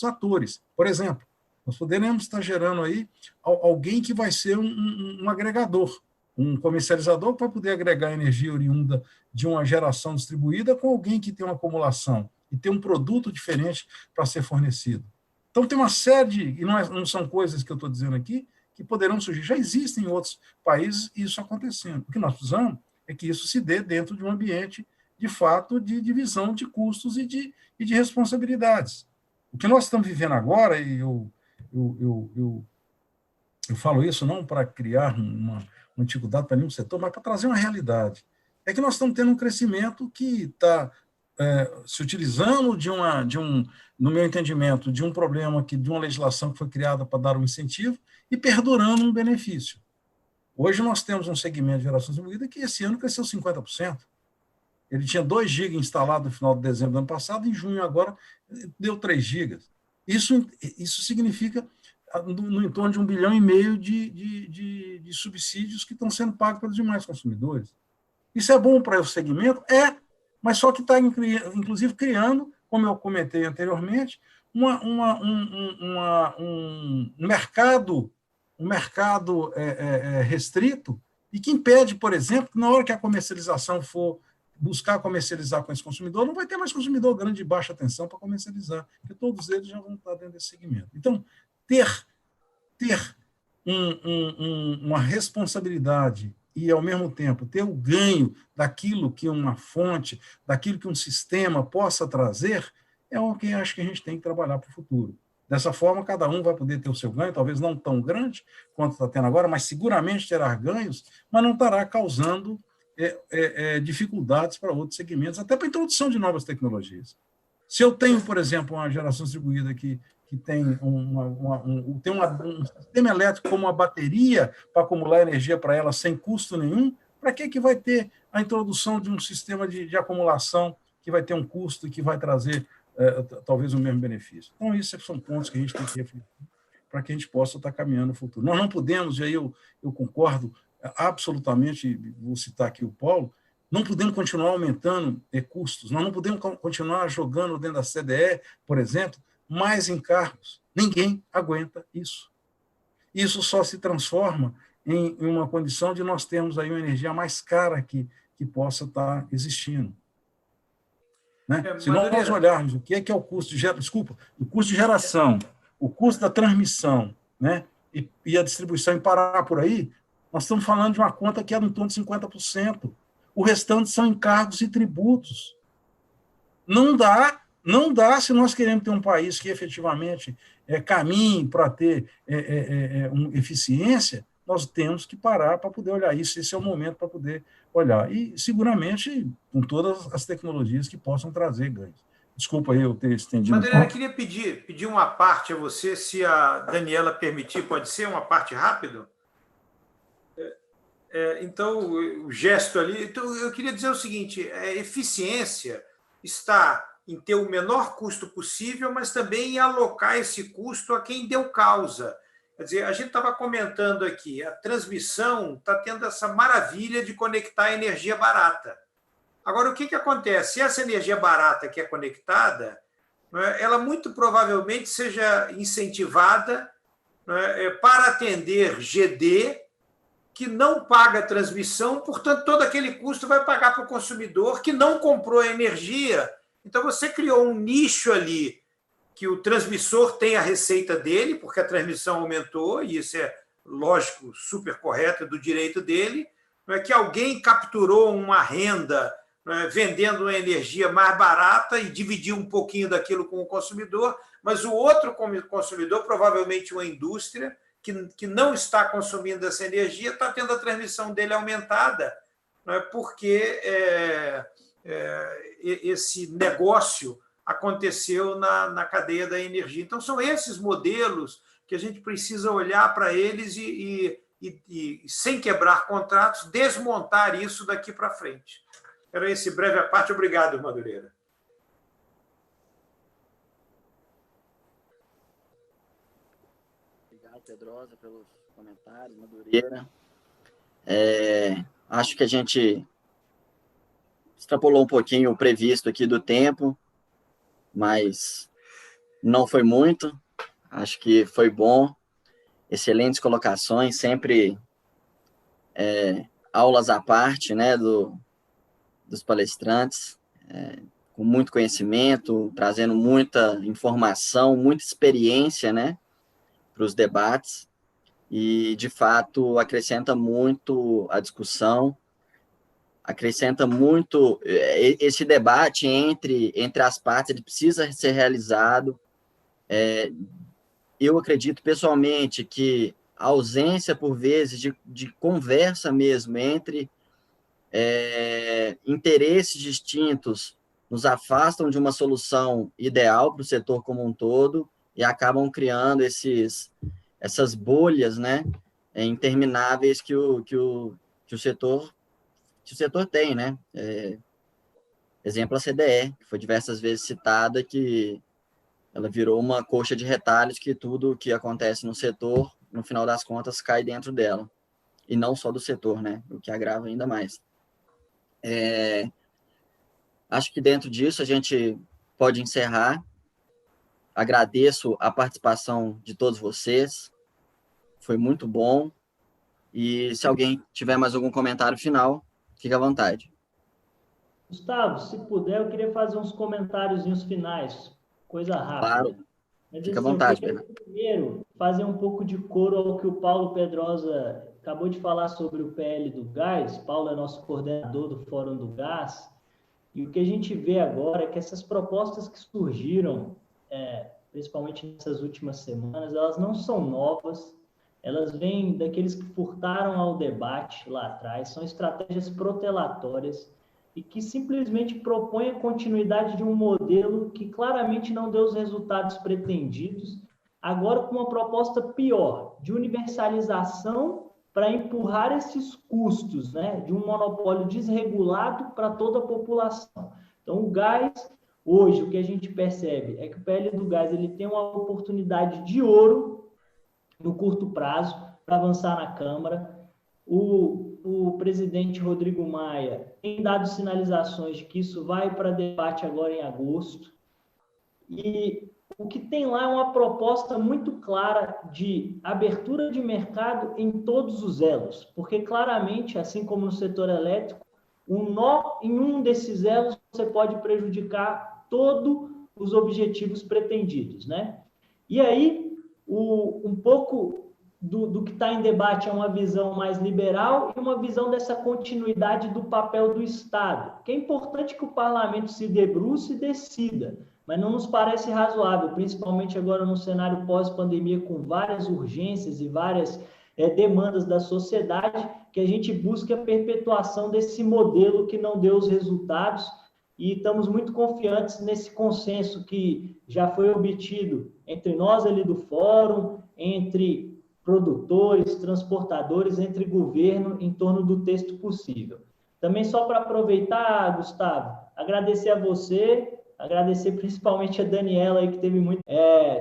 Speaker 4: atores. Por exemplo, nós poderemos estar gerando aí alguém que vai ser um agregador, um comercializador que vai poder agregar energia oriunda de uma geração distribuída com alguém que tem uma acumulação e tem um produto diferente para ser fornecido. Então, tem uma série e não são coisas que eu estou dizendo aqui, que poderão surgir. Já existem em outros países isso acontecendo. O que nós precisamos é que isso se dê dentro de um ambiente, de fato, de divisão de custos e de responsabilidades. O que nós estamos vivendo agora, e eu falo isso não para criar uma dificuldade para nenhum setor, mas para trazer uma realidade, é que nós estamos tendo um crescimento que está se utilizando no meu entendimento, de um problema, de uma legislação que foi criada para dar um incentivo e perdurando um benefício. Hoje nós temos um segmento de geração distribuída que esse ano cresceu 50%. Ele tinha 2 GB instalado no final de dezembro do ano passado, em junho agora deu 3 GB. Isso significa no entorno de 1,5 bilhão de subsídios que estão sendo pagos pelos demais consumidores. Isso é bom para o segmento? É, mas só que está, inclusive, criando, como eu comentei anteriormente, um mercado restrito e que impede, por exemplo, que na hora que a comercialização for buscar comercializar com esse consumidor, não vai ter mais consumidor grande de baixa tensão para comercializar, porque todos eles já vão estar dentro desse segmento. Então, ter uma responsabilidade e, ao mesmo tempo, ter o ganho daquilo que uma fonte, daquilo que um sistema possa trazer, é o que acho que a gente tem que trabalhar para o futuro. Dessa forma, cada um vai poder ter o seu ganho, talvez não tão grande quanto está tendo agora, mas seguramente terá ganhos, mas não estará causando dificuldades para outros segmentos, até para a introdução de novas tecnologias. Se eu tenho, por exemplo, uma geração distribuída que tem um sistema elétrico como uma bateria para acumular energia para ela sem custo nenhum, para que vai ter a introdução de um sistema de acumulação que vai ter um custo e que vai trazer talvez o mesmo benefício? Então, esses são pontos que a gente tem que refletir para que a gente possa estar caminhando no futuro. Nós não podemos, e aí eu concordo absolutamente, vou citar aqui o Paulo, não podemos continuar aumentando custos, nós não podemos continuar jogando dentro da CDE, por exemplo, mais encargos. Ninguém aguenta isso. Isso só se transforma em uma condição de nós termos aí uma energia mais cara que possa estar existindo. Né? Se nós olharmos o que é o custo de o custo de geração, o custo da transmissão, né? e a distribuição e parar por aí, nós estamos falando de uma conta que é no torno de 50%. O restante são encargos e tributos. Não dá se nós queremos ter um país que efetivamente caminhe para ter eficiência, nós temos que parar para poder olhar isso. Esse é o momento para poder olhar. E, seguramente, com todas as tecnologias que possam trazer ganhos. Desculpa aí eu ter estendido.
Speaker 5: Madureira, eu queria pedir uma parte a você, se a Daniela permitir, pode ser uma parte rápido? Então, o gesto ali... Então, eu queria dizer o seguinte, a eficiência está em ter o menor custo possível, mas também em alocar esse custo a quem deu causa. Quer dizer, a gente estava comentando aqui, a transmissão está tendo essa maravilha de conectar energia barata. Agora, o que acontece? Se essa energia barata que é conectada, ela muito provavelmente seja incentivada para atender GD, que não paga transmissão, portanto, todo aquele custo vai pagar para o consumidor que não comprou a energia. Então, você criou um nicho ali que o transmissor tem a receita dele, porque a transmissão aumentou, e isso é, lógico, super correto, é do direito dele, que alguém capturou uma renda vendendo uma energia mais barata e dividiu um pouquinho daquilo com o consumidor, mas o outro consumidor, provavelmente uma indústria, que não está consumindo essa energia, está tendo a transmissão dele aumentada, porque esse negócio aconteceu na cadeia da energia. Então, são esses modelos que a gente precisa olhar para eles e, sem quebrar contratos, desmontar isso daqui para frente. Era esse breve à parte. Obrigado, Madureira.
Speaker 2: Obrigado, Pedrosa, pelos comentários, Madureira. Acho que a gente extrapolou um pouquinho o previsto aqui do tempo, mas não foi muito. Acho que foi bom. Excelentes colocações, sempre aulas à parte, né, dos palestrantes, com muito conhecimento, trazendo muita informação, muita experiência, né, para os debates, e, de fato, acrescenta muito a discussão, acrescenta muito esse debate entre as partes, ele precisa ser realizado. Eu acredito, pessoalmente, que a ausência, por vezes, de conversa mesmo entre interesses distintos nos afastam de uma solução ideal para o setor como um todo e acabam criando essas bolhas, né, intermináveis que o setor tem, né? Exemplo, a CDE, que foi diversas vezes citada, que ela virou uma coxa de retalhos que tudo o que acontece no setor, no final das contas, cai dentro dela. E não só do setor, né? O que agrava ainda mais. Acho que dentro disso a gente pode encerrar. Agradeço a participação de todos vocês. Foi muito bom. E se alguém tiver mais algum comentário final, fique à vontade.
Speaker 3: Gustavo, se puder, eu queria fazer uns comentáriozinhos finais, coisa rápida.
Speaker 2: Claro,
Speaker 3: Mas,
Speaker 2: fica à
Speaker 3: assim,
Speaker 2: vontade,
Speaker 3: eu queria
Speaker 2: Bernardo.
Speaker 3: primeiro fazer um pouco de coro ao que o Paulo Pedrosa acabou de falar sobre o PL do gás. Paulo é nosso coordenador do Fórum do Gás, e o que a gente vê agora é que essas propostas que surgiram, principalmente nessas últimas semanas, elas não são novas, elas vêm daqueles que furtaram ao debate lá atrás, são estratégias protelatórias e que simplesmente propõem a continuidade de um modelo que claramente não deu os resultados pretendidos, agora com uma proposta pior, de universalização para empurrar esses custos, né, de um monopólio desregulado para toda a população. Então, o gás, hoje, o que a gente percebe é que o PL do gás ele tem uma oportunidade de ouro no curto prazo para avançar na Câmara. O presidente Rodrigo Maia tem dado sinalizações de que isso vai para debate agora em agosto. E o que tem lá é uma proposta muito clara de abertura de mercado em todos os elos, porque claramente, assim como no setor elétrico, um nó em um desses elos você pode prejudicar todos os objetivos pretendidos, né? E aí, um pouco do que está em debate é uma visão mais liberal e uma visão dessa continuidade do papel do Estado, que é importante que o parlamento se debruce e decida, mas não nos parece razoável, principalmente agora no cenário pós-pandemia, com várias urgências e várias demandas da sociedade, que a gente busque a perpetuação desse modelo que não deu os resultados, e estamos muito confiantes nesse consenso que já foi obtido entre nós ali do Fórum, entre produtores, transportadores, entre governo, em torno do texto possível. Também só para aproveitar, Gustavo, agradecer a você, agradecer principalmente a Daniela, aí, que teve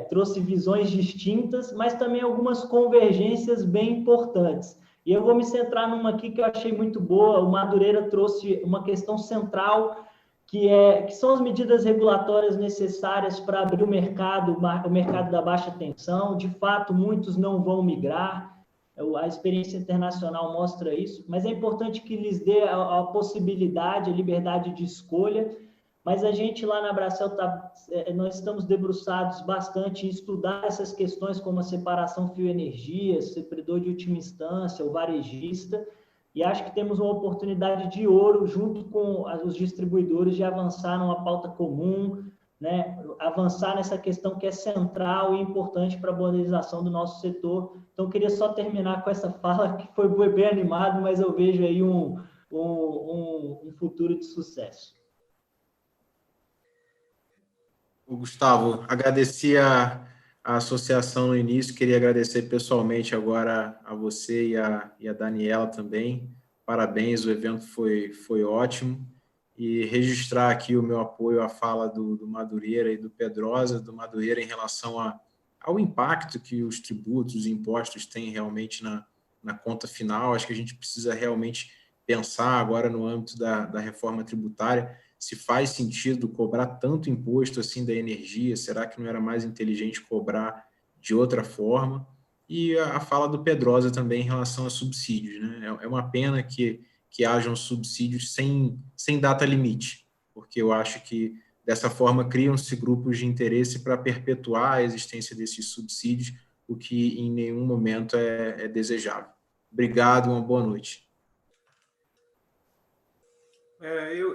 Speaker 3: trouxe visões distintas, mas também algumas convergências bem importantes. E eu vou me centrar numa aqui que eu achei muito boa. O Madureira trouxe uma questão central, que são as medidas regulatórias necessárias para abrir o mercado da baixa tensão. De fato, muitos não vão migrar, a experiência internacional mostra isso, mas é importante que lhes dê a possibilidade, a liberdade de escolha. Mas a gente lá na Abracel, nós estamos debruçados bastante em estudar essas questões como a separação fio-energia, servidor de última instância, o varejista, e acho que temos uma oportunidade de ouro, junto com os distribuidores, de avançar numa pauta comum, né? Avançar nessa questão que é central e importante para a modernização do nosso setor. Então, eu queria só terminar com essa fala, que foi bem animado, mas eu vejo aí um futuro de sucesso.
Speaker 6: Gustavo, agradeci a associação no início, queria agradecer pessoalmente agora a você e a Daniela também. Parabéns, o evento foi ótimo. E registrar aqui o meu apoio à fala do Madureira e do Pedrosa, do Madureira em relação ao impacto que os tributos, os impostos têm realmente na conta final. Acho que a gente precisa realmente pensar agora no âmbito da reforma tributária, se faz sentido cobrar tanto imposto assim da energia, será que não era mais inteligente cobrar de outra forma? E a fala do Pedrosa também em relação a subsídios, né? É uma pena que hajam subsídios sem data limite, porque eu acho que dessa forma criam-se grupos de interesse para perpetuar a existência desses subsídios, o que em nenhum momento é desejável. Obrigado, uma boa noite.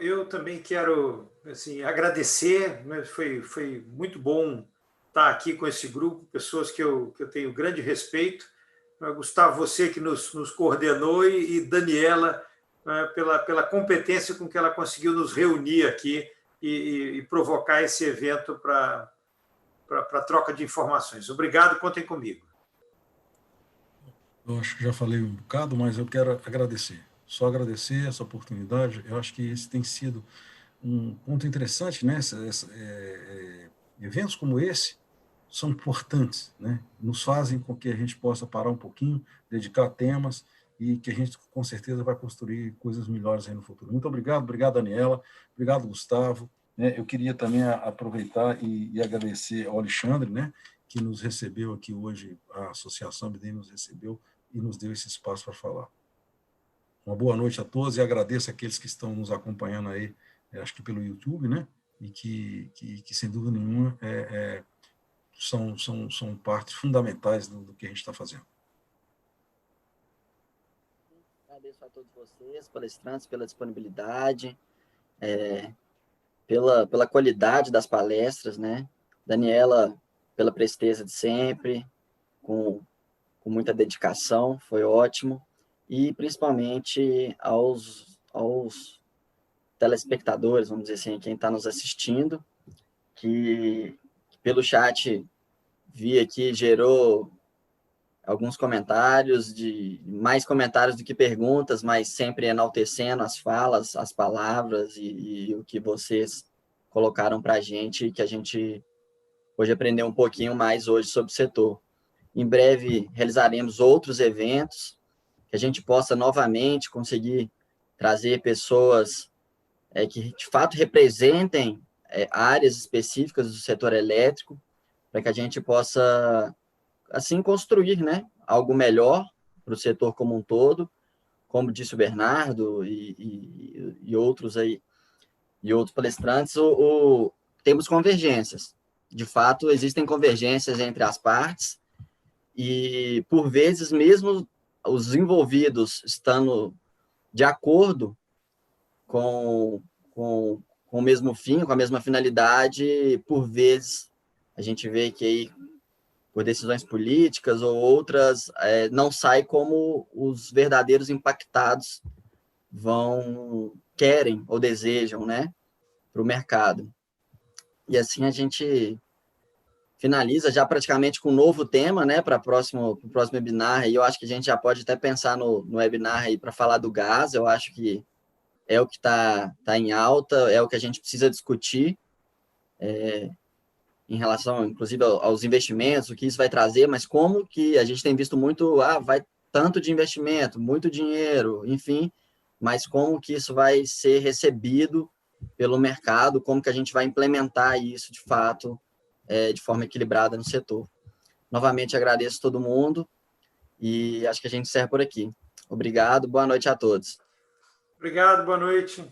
Speaker 5: Eu também quero assim, agradecer, né? Foi muito bom estar aqui com esse grupo, pessoas que eu tenho grande respeito. Gustavo, você que nos coordenou, e Daniela, pela competência com que ela conseguiu nos reunir aqui e provocar esse evento para troca de informações. Obrigado, contem comigo.
Speaker 4: Eu acho que já falei um bocado, mas eu quero agradecer. Só agradecer essa oportunidade. Eu acho que esse tem sido um ponto interessante, né? Eventos como esse são importantes, né? Nos fazem com que a gente possa parar um pouquinho, dedicar temas e que a gente, com certeza, vai construir coisas melhores aí no futuro. Muito obrigado, Daniela, obrigado, Gustavo. Eu queria também aproveitar e agradecer ao Alexandre, né, que nos recebeu aqui hoje, a Associação BD nos recebeu e nos deu esse espaço para falar. Uma boa noite a todos e agradeço aqueles que estão nos acompanhando aí, acho que pelo YouTube, né, e que sem dúvida nenhuma, são partes fundamentais do que a gente está fazendo.
Speaker 2: Agradeço a todos vocês, palestrantes, pela disponibilidade, pela qualidade das palestras, né? Daniela, pela presteza de sempre, com muita dedicação, foi ótimo. E principalmente aos telespectadores, vamos dizer assim, quem está nos assistindo, que pelo chat vi aqui, gerou alguns comentários, mais comentários do que perguntas, mas sempre enaltecendo as falas, as palavras e o que vocês colocaram para a gente, que a gente pôde aprender um pouquinho mais hoje sobre o setor. Em breve realizaremos outros eventos, que a gente possa novamente conseguir trazer pessoas que de fato representem áreas específicas do setor elétrico, para que a gente possa assim construir, né, algo melhor para o setor como um todo, como disse o Bernardo e outros aí, e outros palestrantes, temos convergências. De fato, existem convergências entre as partes e, por vezes, mesmo os envolvidos estando de acordo com o mesmo fim, com a mesma finalidade, por vezes, a gente vê que aí, por decisões políticas ou outras, não sai como os verdadeiros impactados querem ou desejam, né, para o mercado. E assim a gente finaliza já praticamente com um novo tema, né, para o próximo webinar, e eu acho que a gente já pode até pensar no webinar aí para falar do gás. Eu acho que é o que está em alta, é o que a gente precisa discutir, em relação, inclusive, aos investimentos, o que isso vai trazer, mas como que a gente tem visto muito, vai tanto de investimento, muito dinheiro, enfim, mas como que isso vai ser recebido pelo mercado, como que a gente vai implementar isso, de fato, de forma equilibrada no setor. Novamente, agradeço todo mundo e acho que a gente encerra por aqui. Obrigado, boa noite a todos.
Speaker 5: Obrigado, boa noite.